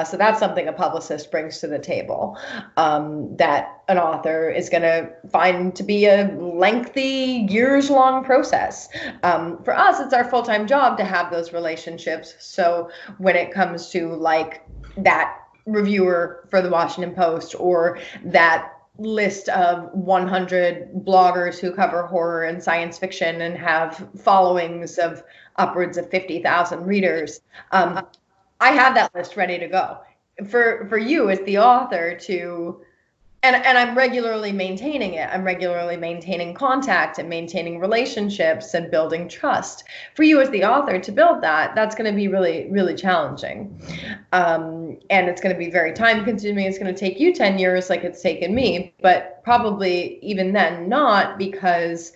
So that's something a publicist brings to the table, that an author is going to find to be a lengthy, years-long process. For us, it's our full-time job to have those relationships. So when it comes to like that reviewer for the Washington Post, or that list of 100 bloggers who cover horror and science fiction and have followings of upwards of 50,000 readers, I have that list ready to go. For you as the author to, and I'm regularly maintaining it. I'm regularly maintaining contact and maintaining relationships and building trust. For you as the author to build that, that's going to be really, really challenging. And it's going to be very time consuming. It's going to take you 10 years like it's taken me, but probably even then not, because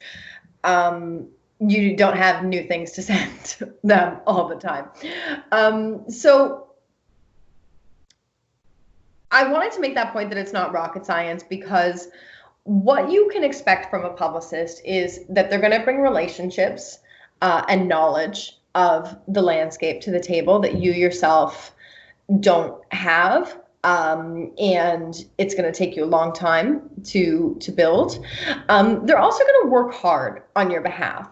you don't have new things to send them all the time. So I wanted to make that point that it's not rocket science, because what you can expect from a publicist is that they're going to bring relationships and knowledge of the landscape to the table that you yourself don't have. And it's going to take you a long time to build. They're also going to work hard on your behalf.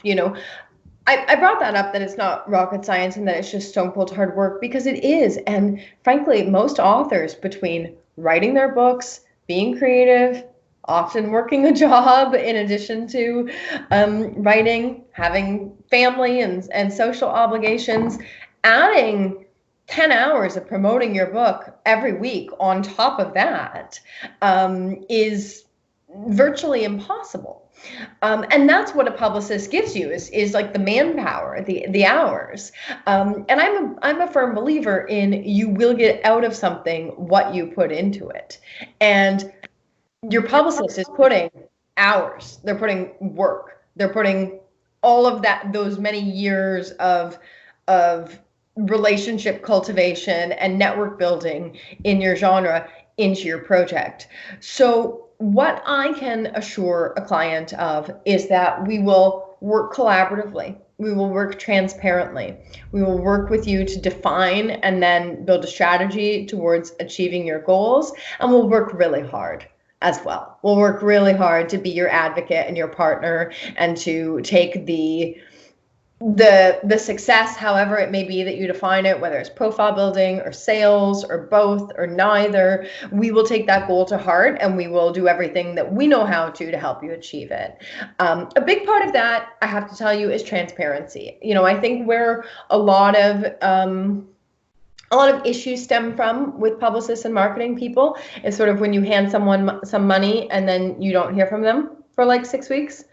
I brought that up, that it's not rocket science and that it's just stone cold hard work, because it is. And frankly, most authors, between writing their books, being creative, often working a job in addition to writing, having family and social obligations, adding 10 hours of promoting your book every week on top of that is virtually impossible. And that's what a publicist gives you, is like the manpower, the hours. And I'm a firm believer in, you will get out of something what you put into it. And your publicist is putting hours, they're putting work, they're putting all of that, those many years of relationship cultivation and network building in your genre into your project. So what I can assure a client of is that we will work collaboratively. We will work transparently. We will work with you to define and then build a strategy towards achieving your goals. And we'll work really hard as well. We'll work really hard to be your advocate and your partner, and to take the success, however it may be that you define it, whether it's profile building or sales or both or neither. We will take that goal to heart, and we will do everything that we know how to help you achieve it. A big part of that, I have to tell you, is transparency. I think where a lot of issues stem from with publicists and marketing people is sort of when you hand someone some money and then you don't hear from them for like 6 weeks,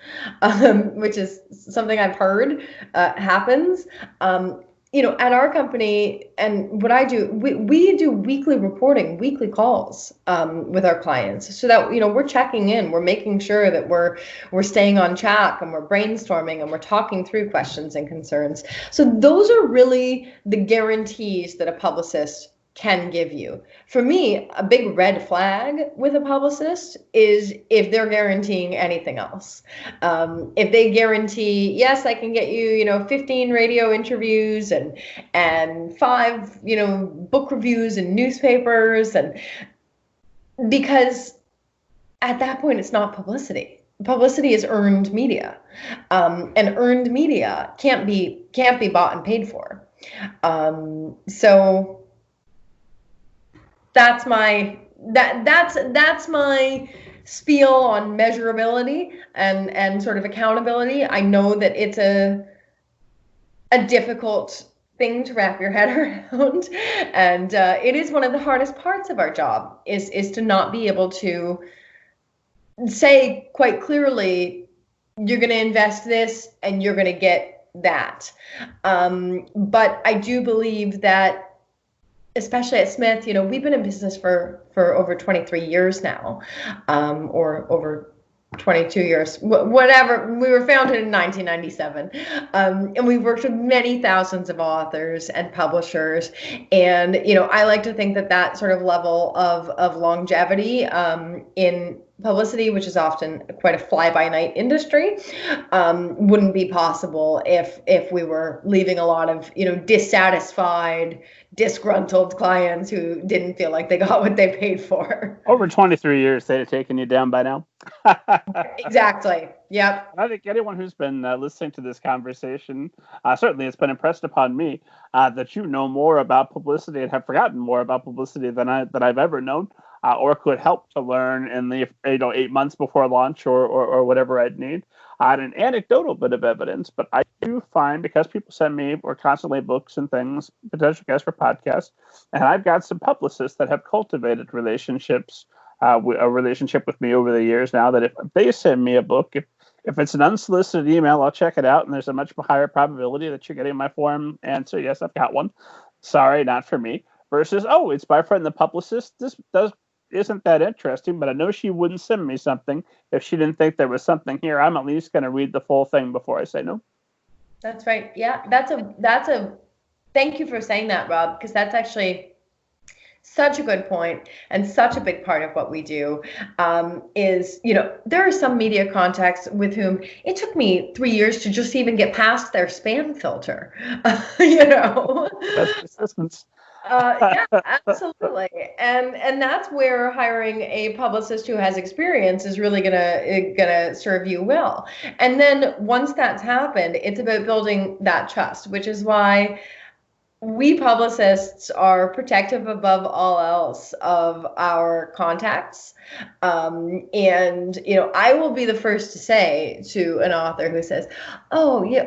which is something I've heard happens. At our company, and what I do, we do weekly reporting, weekly calls with our clients, so that we're checking in, we're making sure that we're staying on track, and we're brainstorming, and we're talking through questions and concerns. So those are really the guarantees that a publicist can give you. For me, a big red flag with a publicist is if they're guaranteeing anything else. If they guarantee, yes, I can get you, 15 radio interviews and 5, book reviews in newspapers, and because at that point it's not publicity. publicity is earned media, and earned media can't be bought and paid for. So that's my that's my spiel on measurability and sort of accountability. I know that it's a difficult thing to wrap your head around, and it is one of the hardest parts of our job is to not be able to say quite clearly, you're going to invest this and you're going to get that. But I do believe that, especially at Smith, we've been in business for over 23 years now, or over 22 years, whatever. We were founded in 1997, and we've worked with many thousands of authors and publishers. And I like to think that sort of level of longevity in publicity, which is often quite a fly-by-night industry, wouldn't be possible if we were leaving a lot of dissatisfied, disgruntled clients who didn't feel like they got what they paid for. Over 23 years, they'd have taken you down by now. Exactly. Yep. I think anyone who's been listening to this conversation, certainly it's been impressed upon me that you know more about publicity and have forgotten more about publicity than I've ever known, or could help to learn in the 8 months before launch or whatever I'd need. An anecdotal bit of evidence, but I do find, because people send me or constantly books and things, potential guests for podcasts, and I've got some publicists that have cultivated relationships, a relationship with me over the years now, that if they send me a book, if it's an unsolicited email, I'll check it out, and there's a much higher probability that you're getting my form answer. Yes, I've got one. Sorry, not for me. Versus, oh, it's my friend the publicist. This isn't that interesting, but I know she wouldn't send me something if she didn't think there was something here. I'm at least going to read the full thing before I say no. That's right. Yeah, that's a thank you for saying that, Rob, because that's actually such a good point and such a big part of what we do. Is there are some media contacts with whom it took me 3 years to just even get past their spam filter. That's persistence. Yeah, absolutely. And that's where hiring a publicist who has experience is really gonna serve you well. And then once that's happened, it's about building that trust, which is why we publicists are protective above all else of our contacts. And I will be the first to say to an author who says, oh yeah,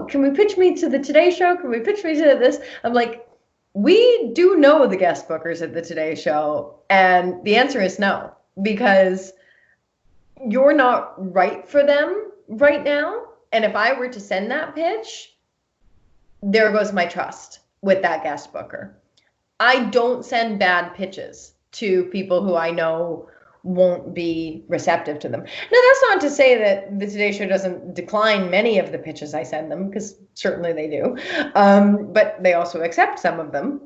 can we pitch me to the Today Show? Can we pitch me to this? I'm like, we do know the guest bookers at the Today Show, and the answer is no, because you're not right for them right now. And if I were to send that pitch, there goes my trust with that guest booker. I don't send bad pitches to people who I know won't be receptive to them. Now, that's not to say that the Today Show doesn't decline many of the pitches I send them, because certainly they do, but they also accept some of them.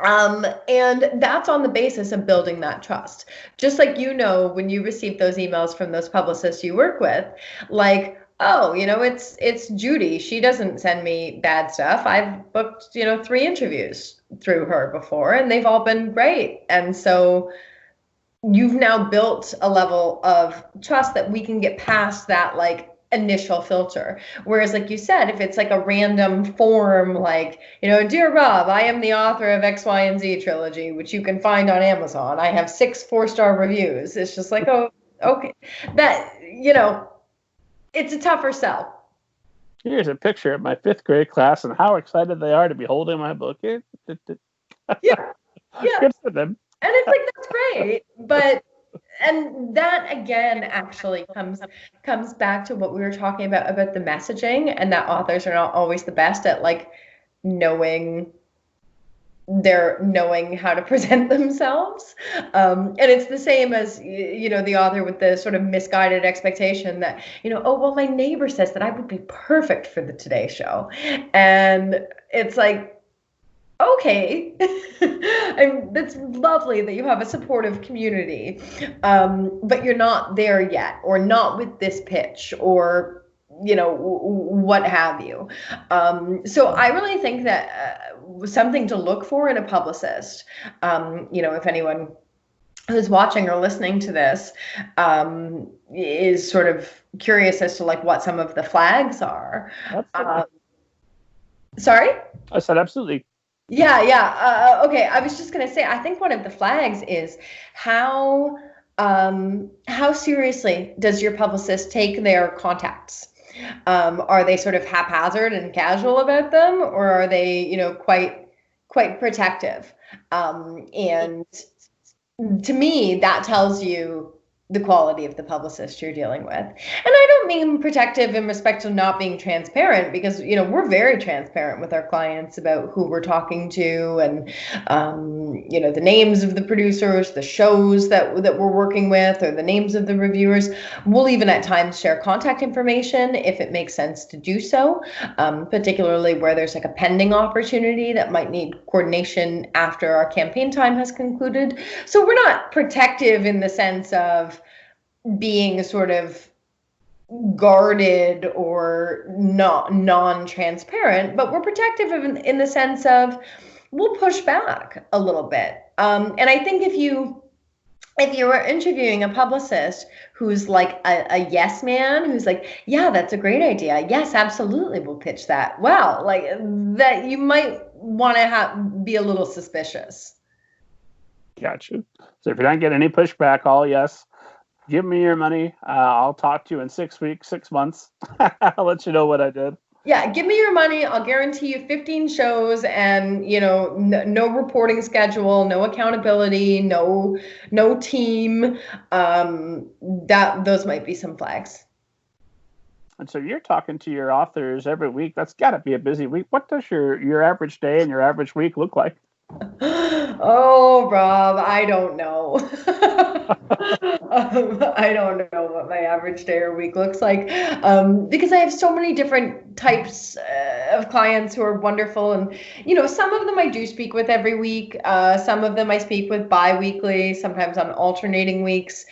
And that's on the basis of building that trust. Just like, when you receive those emails from those publicists you work with, like, oh, it's Judy. She doesn't send me bad stuff. I've booked, 3 interviews through her before, and they've all been great. And so you've now built a level of trust that we can get past that, like, initial filter. Whereas, like you said, if it's like a random form, like, dear Rob, I am the author of X, Y, and Z trilogy, which you can find on Amazon. I have 6 4-star reviews. It's just like, oh, okay. That, it's a tougher sell. Here's a picture of my 5th grade class and how excited they are to be holding my book. Yeah. Good for them. And it's like, that's great. But, and that again actually comes back to what we were talking about the messaging, and that authors are not always the best at, like, knowing how to present themselves. And it's the same as, the author with the sort of misguided expectation that, oh, well, my neighbor says that I would be perfect for the Today Show. And it's like, okay, that's lovely that you have a supportive community, but you're not there yet, or not with this pitch, or what have you. So I really think that something to look for in a publicist, if anyone who's watching or listening to this is sort of curious as to like what some of the flags are. Sorry? I said absolutely. Yeah. Okay. I was just gonna say, I think one of the flags is how seriously does your publicist take their contacts? Are they sort of haphazard and casual about them, or are they, quite protective? And to me, that tells you the quality of the publicist you're dealing with. And I don't mean protective in respect to not being transparent, because, we're very transparent with our clients about who we're talking to and, the names of the producers, the shows that we're working with, or the names of the reviewers. We'll even at times share contact information if it makes sense to do so, particularly where there's like a pending opportunity that might need coordination after our campaign time has concluded. So we're not protective in the sense of being sort of guarded or not non-transparent, but we're protective in the sense of we'll push back a little bit. And I think if you were interviewing a publicist who's like a yes man, who's like, yeah, that's a great idea. Yes, absolutely, we'll pitch that. Well, like that, you might want to be a little suspicious. Gotcha. So if you're not getting any pushback, all yes, give me your money. I'll talk to you in 6 weeks, 6 months. I'll let you know what I did. Yeah, give me your money. I'll guarantee you 15 shows and, no reporting schedule, no accountability, no team. Those might be some flags. And so you're talking to your authors every week. That's got to be a busy week. What does your average day and your average week look like? Oh, Rob, I don't know. I don't know what my average day or week looks like, because I have so many different types of clients who are wonderful. And, some of them I do speak with every week. Some of them I speak with bi-weekly, sometimes on alternating weeks.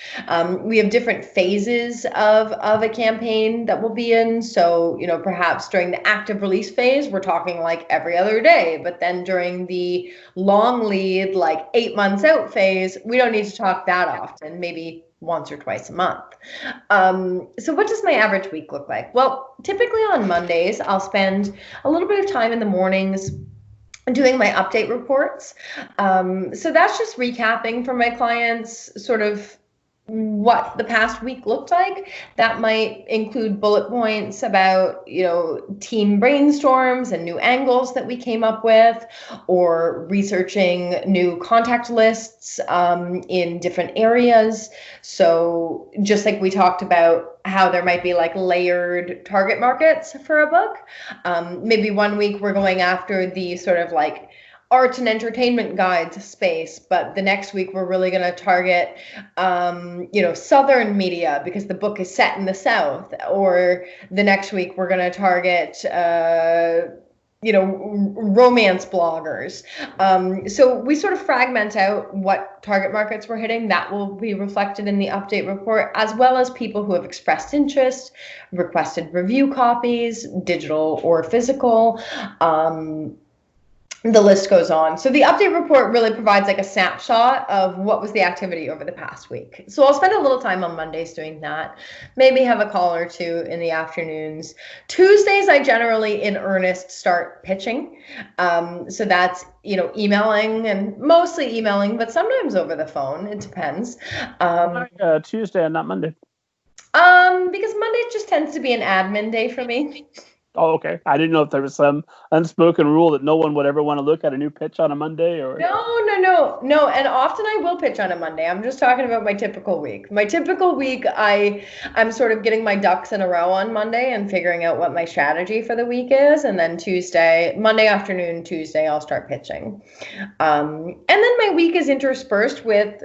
We have different phases of a campaign that we'll be in. So, perhaps during the active release phase, we're talking like every other day. But then during the long lead, like 8 months out phase, we don't need to talk that often, maybe once or twice a month. So what does my average week look like? Well, typically on Mondays, I'll spend a little bit of time in the mornings doing my update reports. So that's just recapping for my clients, sort of what the past week looked like. That might include bullet points about, team brainstorms and new angles that we came up with, or researching new contact lists in different areas. So just like we talked about how there might be like layered target markets for a book. Maybe one week we're going after the sort of like arts and entertainment guides space, but the next week we're really going to target Southern media because the book is set in the South, or the next week we're going to target romance bloggers. So we sort of fragment out what target markets we're hitting. That will be reflected in the update report, as well as people who have expressed interest, requested review copies, digital or physical. The list goes on. So the update report really provides like a snapshot of what was the activity over the past week. So I'll spend a little time on Mondays doing that, maybe have a call or two in the afternoons. Tuesdays, I generally in earnest start pitching. So that's, emailing, and mostly emailing, but sometimes over the phone. It depends. Tuesday and not Monday? Because Monday just tends to be an admin day for me. Oh, okay. I didn't know if there was some unspoken rule that no one would ever want to look at a new pitch on a Monday, or No. And often I will pitch on a Monday. I'm just talking about my typical week. My typical week, I'm sort of getting my ducks in a row on Monday and figuring out what my strategy for the week is. And then Monday afternoon, Tuesday, I'll start pitching. And then my week is interspersed with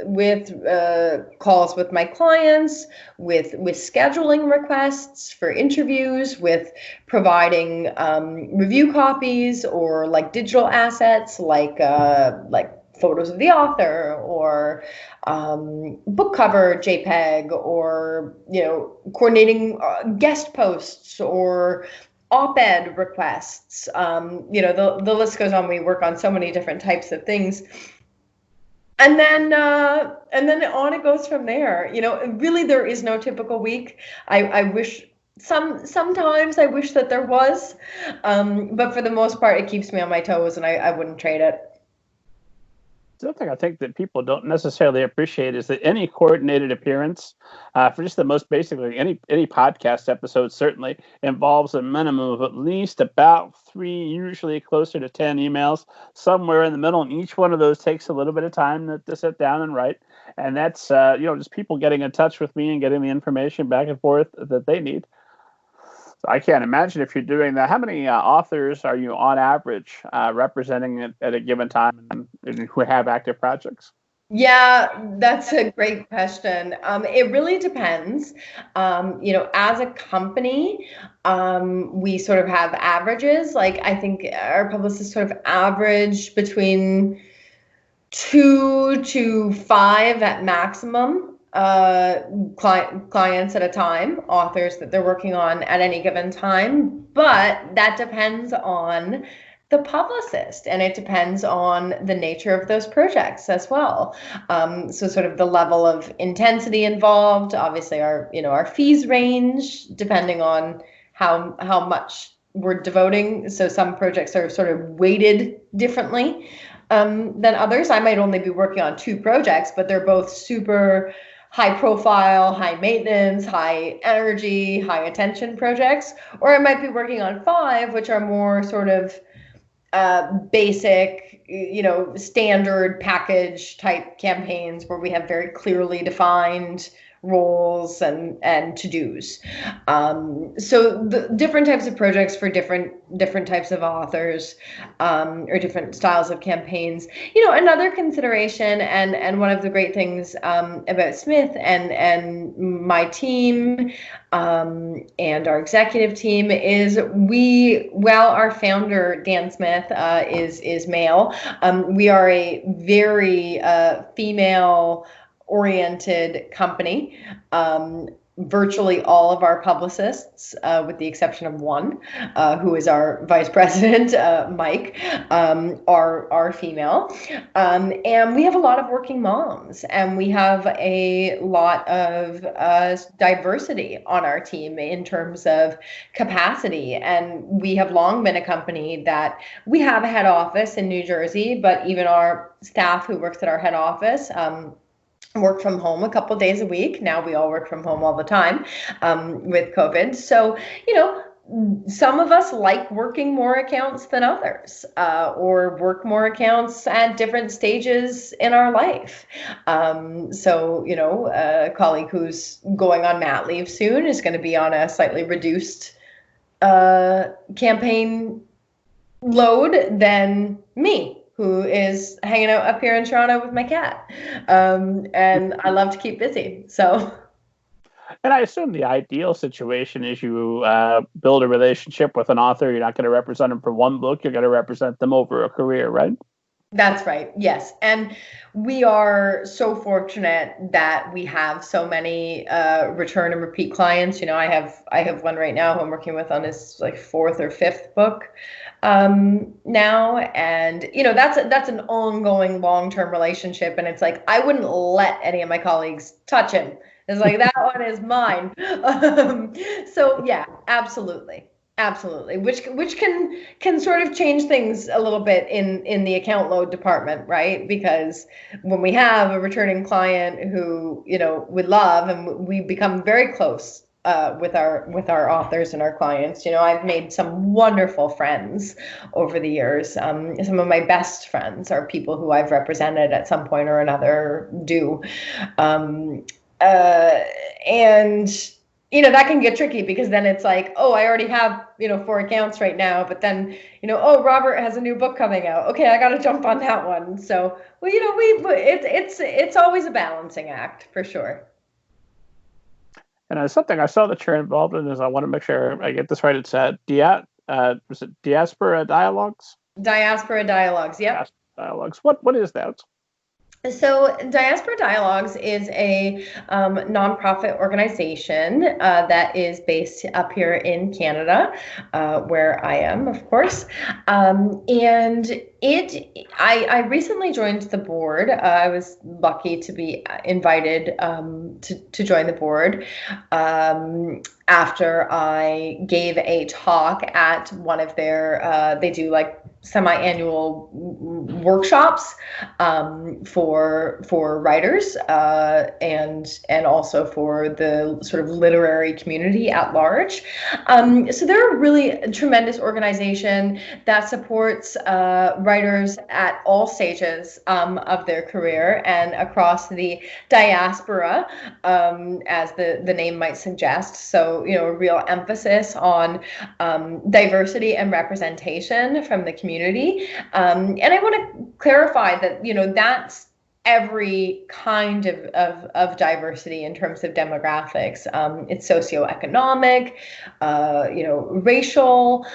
calls with my clients, with scheduling requests for interviews, with providing review copies, or like digital assets like photos of the author, or book cover JPEG, or coordinating guest posts or op-ed requests. The list goes on. We work on so many different types of things. And then on it goes from there. Really, there is no typical week. I wish sometimes I wish that there was, but for the most part, it keeps me on my toes, and I wouldn't trade it. Something I think that people don't necessarily appreciate is that any coordinated appearance, for just the most basically any podcast episode, certainly involves a minimum of at least about 3, usually closer to 10 emails, somewhere in the middle. And each one of those takes a little bit of time to sit down and write. And that's, just people getting in touch with me and getting the information back and forth that they need. So I can't imagine if you're doing that. How many authors are you on average representing at a given time and who have active projects? Yeah, that's a great question. It really depends. As a company, we sort of have averages. Like, I think our publicists sort of average between 2 to 5 at maximum clients at a time, authors that they're working on at any given time. But that depends on the publicist, and it depends on the nature of those projects as well. So sort of the level of intensity involved, obviously our fees range depending on how much we're devoting. So some projects are sort of weighted differently than others. I might only be working on 2 projects, but they're both super high profile, high maintenance, high energy, high attention projects. Or I might be working on 5, which are more sort of basic, standard package type campaigns where we have very clearly defined roles and to-dos. So the different types of projects for different types of authors, or different styles of campaigns. Another consideration and one of the great things about Smith and my team and our executive team is our founder, Dan Smith, is male. We are a very female oriented company. Virtually all of our publicists, with the exception of one, who is our vice president, Mike, are female. And we have a lot of working moms, and we have a lot of diversity on our team in terms of capacity. And we have long been a company that we have a head office in New Jersey, but even our staff who works at our head office, work from home a couple days a week. Now we all work from home all the time with COVID. So, some of us like working more accounts than others, or work more accounts at different stages in our life. So, a colleague who's going on mat leave soon is going to be on a slightly reduced campaign load than me, who is hanging out up here in Toronto with my cat. And I love to keep busy, so. And I assume the ideal situation is you build a relationship with an author. You're not going to represent them for one book. You're going to represent them over a career, right? That's right. Yes. And we are so fortunate that we have so many return and repeat clients. I have one right now who I'm working with on his 4th or 5th book now. And, that's an ongoing long-term relationship. And it's like, I wouldn't let any of my colleagues touch him. It's like, that one is mine. So yeah, absolutely. Absolutely, which can sort of change things a little bit in the account load department, right? Because when we have a returning client who we love, and we become very close with our authors and our clients. I've made some wonderful friends over the years. Some of my best friends are people who I've represented at some point or another. And that can get tricky, because then it's like, oh, I already have, 4 accounts right now, but then, oh, Robert has a new book coming out. Okay, I got to jump on that one. So, well, it's always a balancing act for sure. And something I saw that you're involved in is, I want to make sure I get this right. It's was it Diaspora Dialogues? Diaspora Dialogues, yep. Diaspora Dialogues. What is that? So Diaspora Dialogues is a nonprofit organization that is based up here in Canada, where I am, of course. And I recently joined the board. I was lucky to be invited to join the board after I gave a talk at one of their, they do like semi-annual workshops for writers and also for the sort of literary community at large. So they're a really tremendous organization that supports writers at all stages of their career and across the diaspora, as the name might suggest. So, a real emphasis on diversity and representation from the community. And I want to clarify that, that's every kind of diversity in terms of demographics. It's socioeconomic, racial,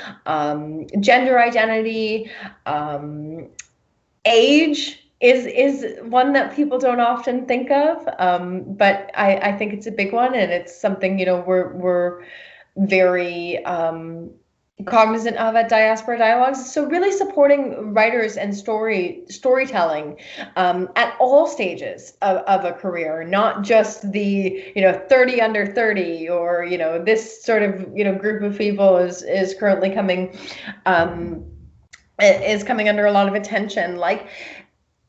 gender identity, age is one that people don't often think of, but I think it's a big one, and it's something we're very cognizant of at Diaspora Dialogues. So really supporting writers and storytelling at all stages of a career, not just the 30 under 30 or this sort of group of people is currently coming under a lot of attention. Like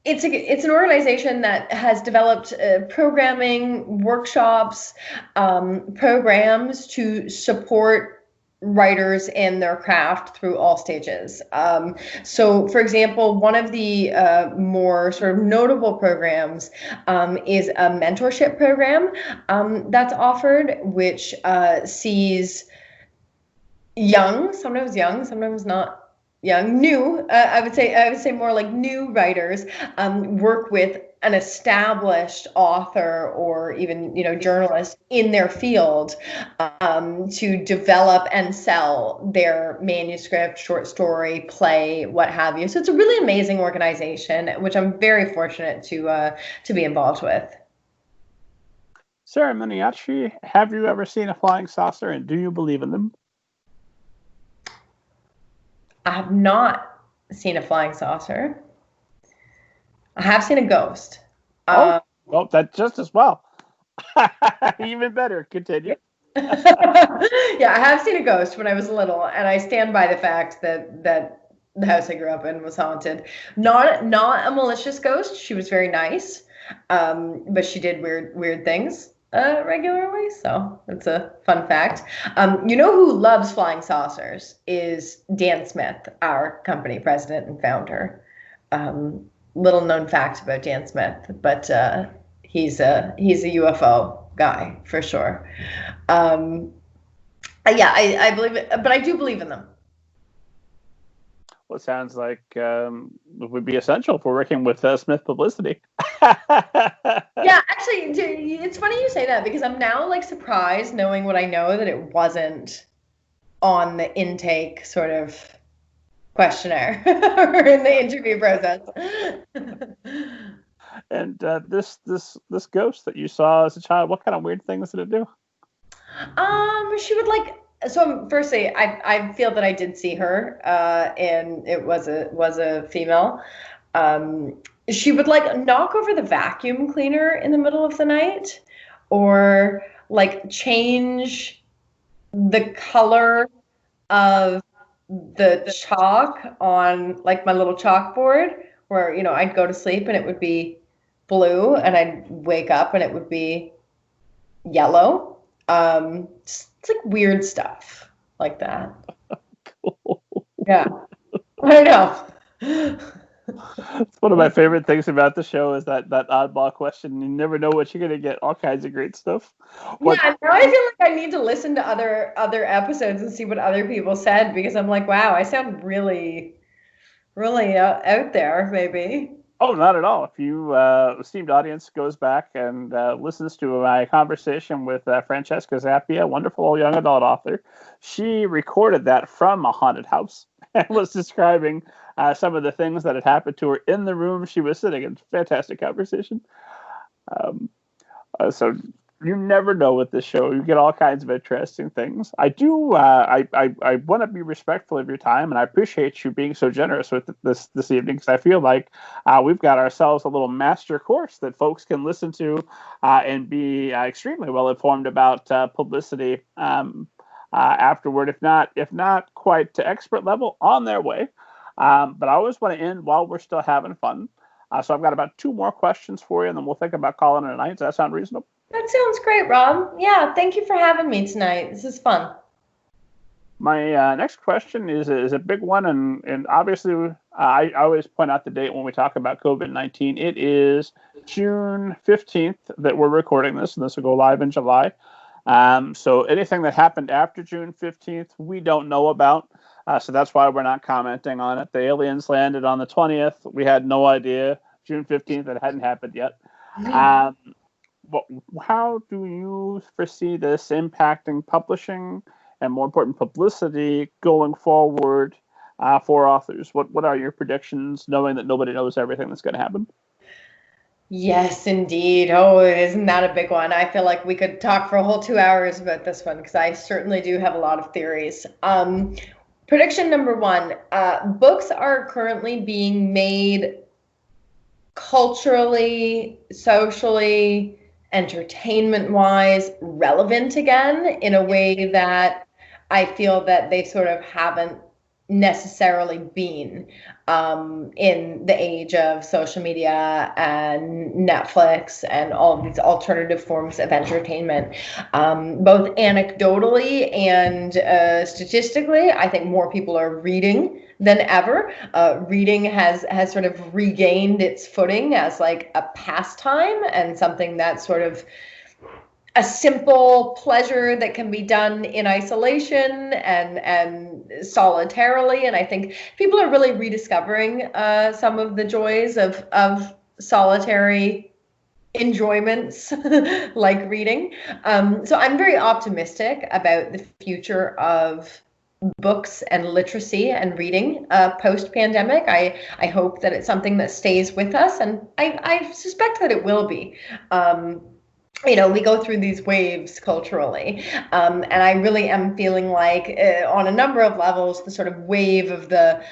it's an organization that has developed programming, workshops, programs to support writers in their craft through all stages. So, for example, one of the more sort of notable programs is a mentorship program that's offered, which sees sometimes not young, new. I would say more like new writers work with an established author or even journalist in their field to develop and sell their manuscript, short story, play, what have you. So it's a really amazing organization, which I'm very fortunate to be involved with. Sarah Miniaci, have you ever seen a flying saucer, and do you believe in them? I have not seen a flying saucer. I have seen a ghost. Well, that's just as well. Even better. Continue. Yeah, I have seen a ghost when I was little, and I stand by the fact that the house I grew up in was haunted. Not a malicious ghost. She was very nice, but she did weird things regularly. So that's a fun fact. Who loves flying saucers is Dan Smith, our company president and founder. Little known fact about Dan Smith, but he's a UFO guy for sure. Yeah, I believe it, but I do believe in them. Well, it sounds like it would be essential for working with Smith Publicity. Yeah, actually, it's funny you say that, because I'm now surprised, knowing what I know, that it wasn't on the intake sort of questionnaire or in the interview process. And this ghost that you saw as a child, what kind of weird things did it do? She would so firstly, I feel that I did see her, and it was a female. She would knock over the vacuum cleaner in the middle of the night, or change the color of the chalk on my little chalkboard, where I'd go to sleep and it would be blue, and I'd wake up and it would be yellow. It's weird stuff like that. Cool. Yeah, I know. It's one of my favorite things about the show is that oddball question. You never know what you're going to get. All kinds of great stuff. Yeah, now I feel like I need to listen to other episodes and see what other people said, because I'm like, wow, I sound really, really out there, maybe. Oh, not at all. If you esteemed audience goes back and listens to my conversation with Francesca Zappia, a wonderful young adult author, she recorded that from a haunted house and was describing some of the things that had happened to her in the room she was sitting in. Fantastic conversation. So You never know with this show. You get all kinds of interesting things. I do. I want to be respectful of your time, and I appreciate you being so generous with this evening, because I feel like we've got ourselves a little master course that folks can listen to and be extremely well informed about publicity afterward, if not quite to expert level, on their way. But I always want to end while we're still having fun. So I've got about 2 more questions for you, and then we'll think about calling it a night. Does that sound reasonable? That sounds great, Rob. Yeah, thank you for having me tonight. This is fun. My next question is a big one, and obviously I always point out the date when we talk about COVID-19. It is June 15th that we're recording this, and this will go live in July. So anything that happened after June 15th, we don't know about. So that's why we're not commenting on it. The aliens landed on the 20th. We had no idea. June 15th, it hadn't happened yet. How do you foresee this impacting publishing and, more important, publicity going forward for authors? What are your predictions, knowing that nobody knows everything that's going to happen? Yes, indeed. Oh, isn't that a big one? I feel like we could talk for a whole 2 hours about this one, because I certainly do have a lot of theories. Prediction number 1, books are currently being made culturally, socially, entertainment-wise relevant again in a way that I feel that they sort of haven't necessarily been in the age of social media and Netflix and all of these alternative forms of entertainment. Both anecdotally and statistically, I think more people are reading than ever. Reading has sort of regained its footing as like a pastime and something that's sort of a simple pleasure that can be done in isolation and solitarily. And I think people are really rediscovering some of the joys of solitary enjoyments like reading. So I'm very optimistic about the future of books and literacy and reading post-pandemic. I hope that it's something that stays with us, and I suspect that it will be. We go through these waves culturally, and I really am feeling like on a number of levels, the sort of wave of the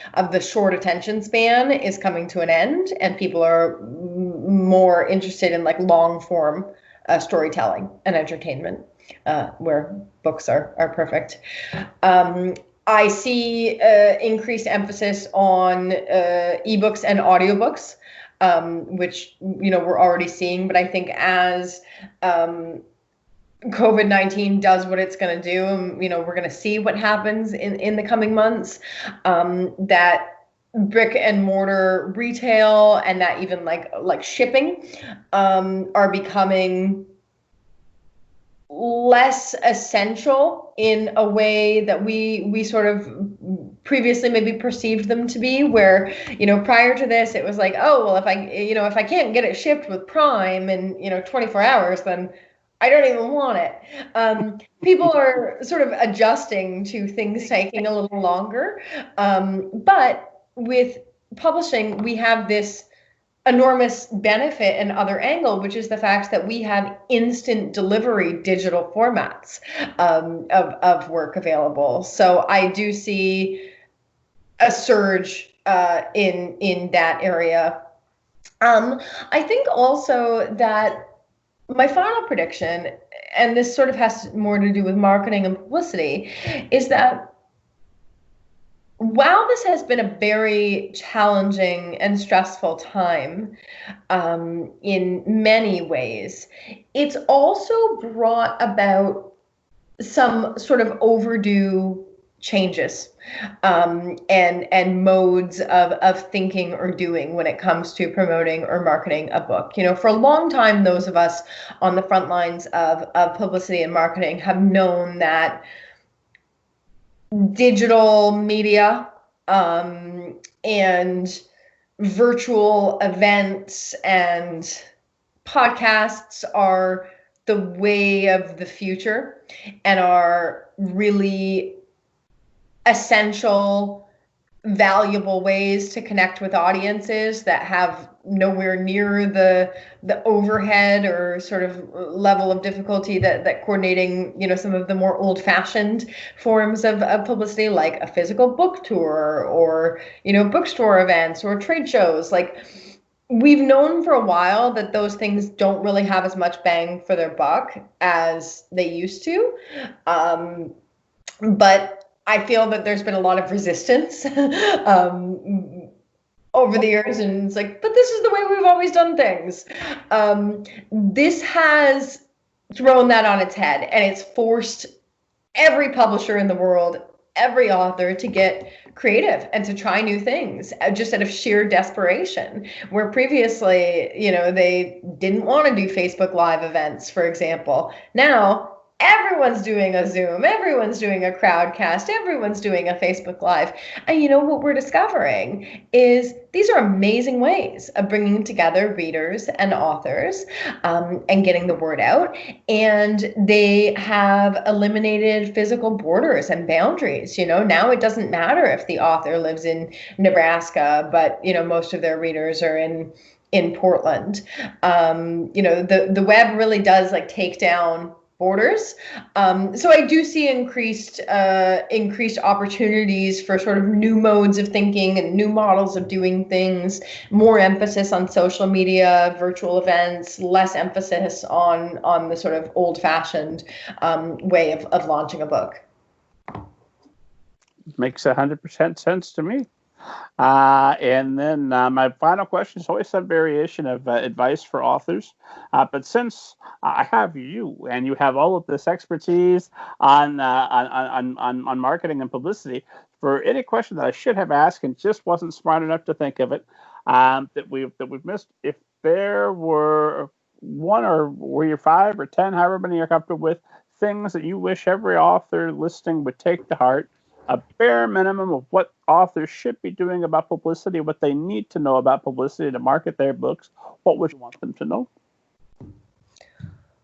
short attention span is coming to an end, and people are more interested in like long form storytelling and entertainment, where books are perfect. I see increased emphasis on ebooks and audiobooks, which we're already seeing. But I think as COVID-19 does what it's going to do, and we're going to see what happens in the coming months, that brick and mortar retail and that even like shipping are becoming less essential in a way that we sort of previously maybe perceived them to be, where prior to this it was like, oh well, if I can't get it shipped with Prime in 24 hours, then I don't even want it. People are sort of adjusting to things taking a little longer, but with publishing we have this enormous benefit and other angle, which is the fact that we have instant delivery digital formats of work available. So I do see a surge in that area. I think also that my final prediction, and this sort of has more to do with marketing and publicity, is that while this has been a very challenging and stressful time in many ways, it's also brought about some sort of overdue changes and modes of thinking or doing when it comes to promoting or marketing a book. For a long time, those of us on the front lines of publicity and marketing have known that digital media and virtual events and podcasts are the way of the future and are really essential, valuable ways to connect with audiences that have nowhere near the overhead or sort of level of difficulty that coordinating, some of the more old-fashioned forms of publicity, like a physical book tour or, bookstore events or trade shows. Like, we've known for a while that those things don't really have as much bang for their buck as they used to. But I feel that there's been a lot of resistance over the years, and it's like, but this is the way we've always done things. This has thrown that on its head, and it's forced every publisher in the world, every author, to get creative and to try new things just out of sheer desperation, where previously, they didn't want to do Facebook Live events, for example. Now everyone's doing a Zoom, everyone's doing a crowdcast, everyone's doing a Facebook Live. And what we're discovering is these are amazing ways of bringing together readers and authors and getting the word out. And they have eliminated physical borders and boundaries. Now it doesn't matter if the author lives in Nebraska, but, most of their readers are in Portland. The web really does take down borders. So I do see increased opportunities for sort of new modes of thinking and new models of doing things, more emphasis on social media, virtual events, less emphasis on the sort of old-fashioned way of launching a book. Makes 100% sense to me. And then my final question is always some variation of advice for authors. But since I have you and you have all of this expertise on marketing and publicity, for any question that I should have asked and just wasn't smart enough to think of it, that we've missed, if there were one or were you 5 or 10, however many you're comfortable with, things that you wish every author listening would take to heart, a bare minimum of what authors should be doing about publicity, what they need to know about publicity to market their books, what would you want them to know?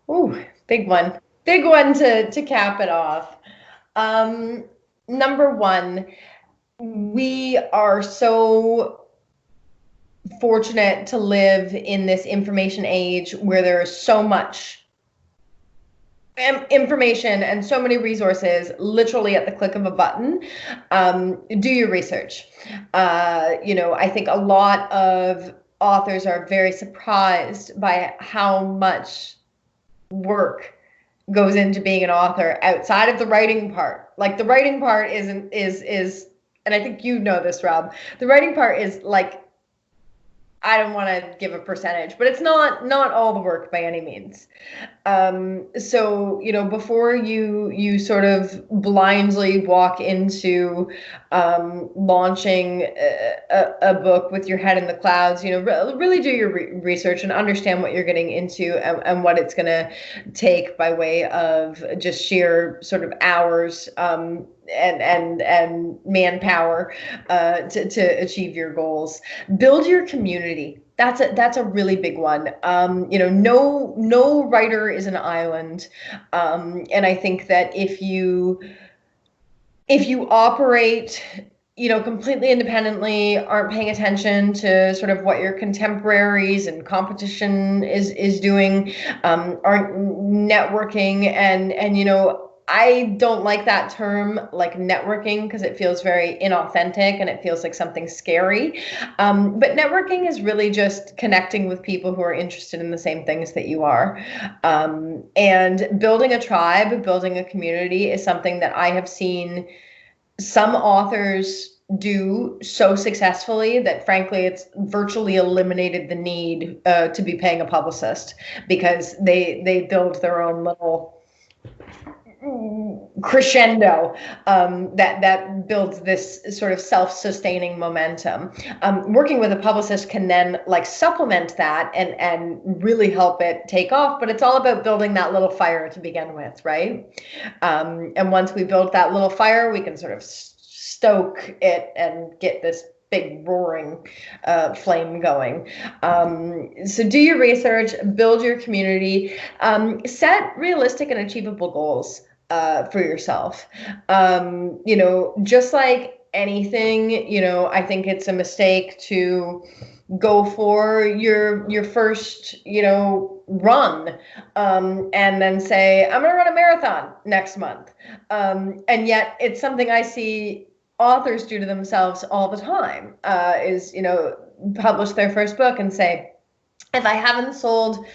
Ooh, big one to cap it off. Number one, we are so fortunate to live in this information age where there is so much information and so many resources literally at the click of a button. Do your research. I think a lot of authors are very surprised by how much work goes into being an author outside of the writing part. Like, the writing part is, and I think you know this, Rob, the writing part is I don't want to give a percentage, but it's not all the work by any means. So, before you sort of blindly walk into launching a book with your head in the clouds, really do your research and understand what you're getting into and what it's going to take by way of just sheer sort of hours and manpower to achieve your goals. Build your community. That's a really big one. No writer is an island, and I think that if you operate completely independently, aren't paying attention to sort of what your contemporaries and competition is doing, aren't networking, and I don't like that term, like networking, because it feels very inauthentic and it feels like something scary. But networking is really just connecting with people who are interested in the same things that you are. And building a tribe, building a community is something that I have seen some authors do so successfully that, frankly, it's virtually eliminated the need to be paying a publicist, because they build their own little crescendo that builds this sort of self-sustaining momentum. Working with a publicist can then supplement that and really help it take off, but it's all about building that little fire to begin with, right? And once we build that little fire, we can sort of stoke it and get this big roaring flame going. So do your research, build your community, set realistic and achievable goals for yourself. Just like anything, I think it's a mistake to go for your first, run, and then say, I'm going to run a marathon next month. And yet it's something I see authors do to themselves all the time, is, publish their first book and say, if I haven't sold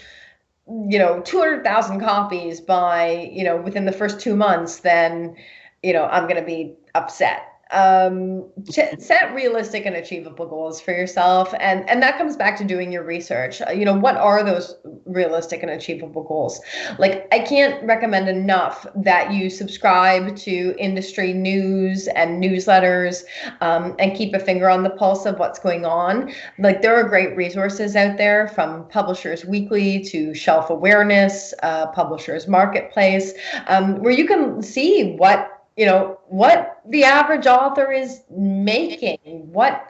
200,000 copies by, within the first 2 months, then, I'm going to be upset. Set realistic and achievable goals for yourself. And that comes back to doing your research. What are those realistic and achievable goals? Like, I can't recommend enough that you subscribe to industry news and newsletters, and keep a finger on the pulse of what's going on. Like, there are great resources out there, from Publishers Weekly to Shelf Awareness, Publishers Marketplace, where you can see what the average author is making, what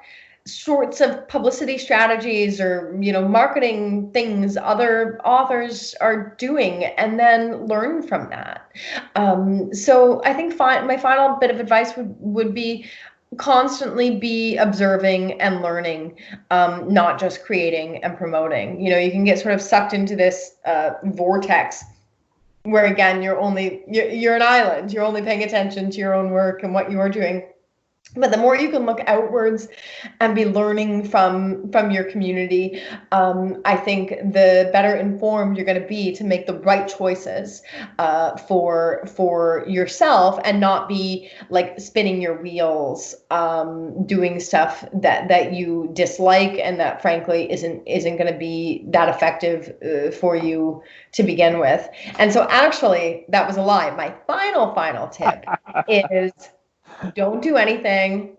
sorts of publicity strategies or, marketing things other authors are doing, and then learn from that. So I think my final bit of advice would be constantly be observing and learning, not just creating and promoting. You can get sort of sucked into this vortex where, again, you're an island. You're only paying attention to your own work and what you're doing. But the more you can look outwards and be learning from your community, I think the better informed you're going to be to make the right choices for yourself, and not be like spinning your wheels, doing stuff that you dislike and that frankly isn't going to be that effective for you to begin with. And so actually, that was a lie. My final tip is, don't do anything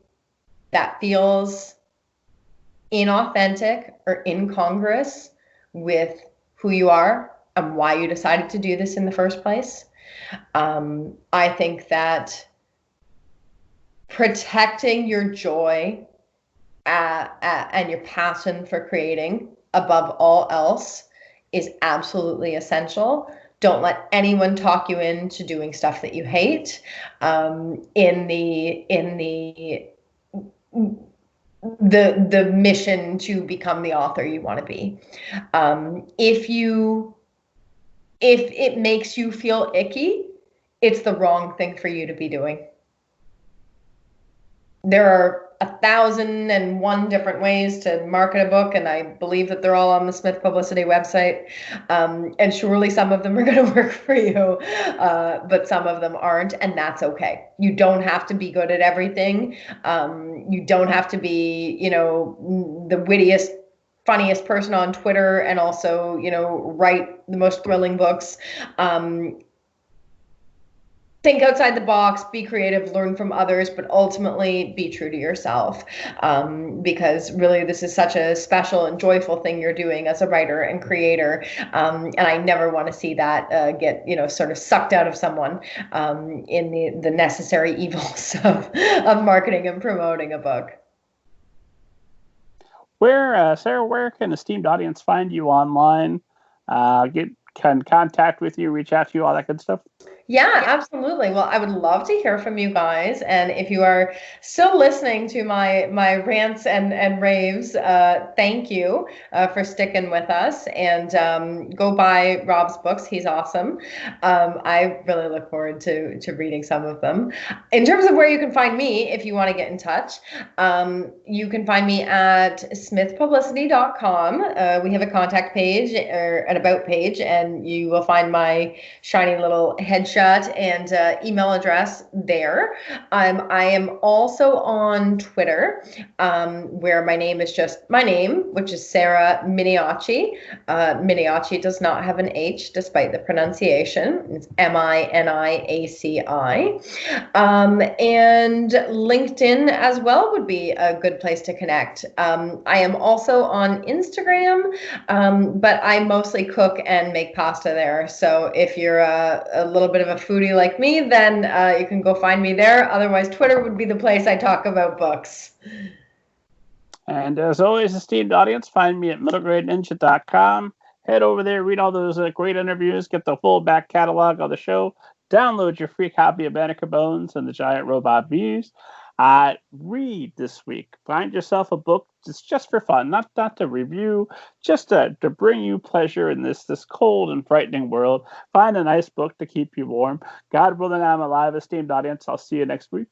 that feels inauthentic or incongruous with who you are and why you decided to do this in the first place. I think that protecting your joy and your passion for creating above all else is absolutely essential. Don't let anyone talk you into doing stuff that you hate, in the mission to become the author you want to be. If it makes you feel icky, it's the wrong thing for you to be doing. There are 1,001 different ways to market a book, and I believe that they're all on the Smith Publicity website. And surely some of them are going to work for you, but some of them aren't, and that's okay. You don't have to be good at everything. You don't have to be, the wittiest, funniest person on Twitter, and also, write the most thrilling books. Think outside the box, be creative, learn from others, but ultimately be true to yourself, because really this is such a special and joyful thing you're doing as a writer and creator, and I never want to see that get sort of sucked out of someone in the necessary evils of marketing and promoting a book. Sarah, where can esteemed audience find you online? Can contact with you, reach out to you, all that good stuff? Yeah, absolutely. Well, I would love to hear from you guys. And if you are still listening to my rants and raves, thank you for sticking with us. And go buy Rob's books. He's awesome. I really look forward to reading some of them. In terms of where you can find me, if you want to get in touch, you can find me at smithpublicity.com. We have a contact page or an about page, and you will find my shiny little headshot and email address there. I am also on Twitter, where my name is just my name, which is Sarah Miniaci. Miniaci does not have an H, despite the pronunciation. It's Miniaci. And LinkedIn as well would be a good place to connect. I am also on Instagram, but I mostly cook and make pasta there. So if you're a little bit of a foodie like me, then you can go find me there. Otherwise, Twitter would be the place I talk about books. And as always, esteemed audience, find me at middlegradeninja.com. Head over there, read all those great interviews, get the full back catalog of the show, download your free copy of Banneker Bones and the Giant Robot Bees. Read this week. Find yourself a book It's just for fun, not to review, just to bring you pleasure in this cold and frightening world. Find a nice book to keep you warm. God willing, I'm alive, esteemed audience. I'll see you next week.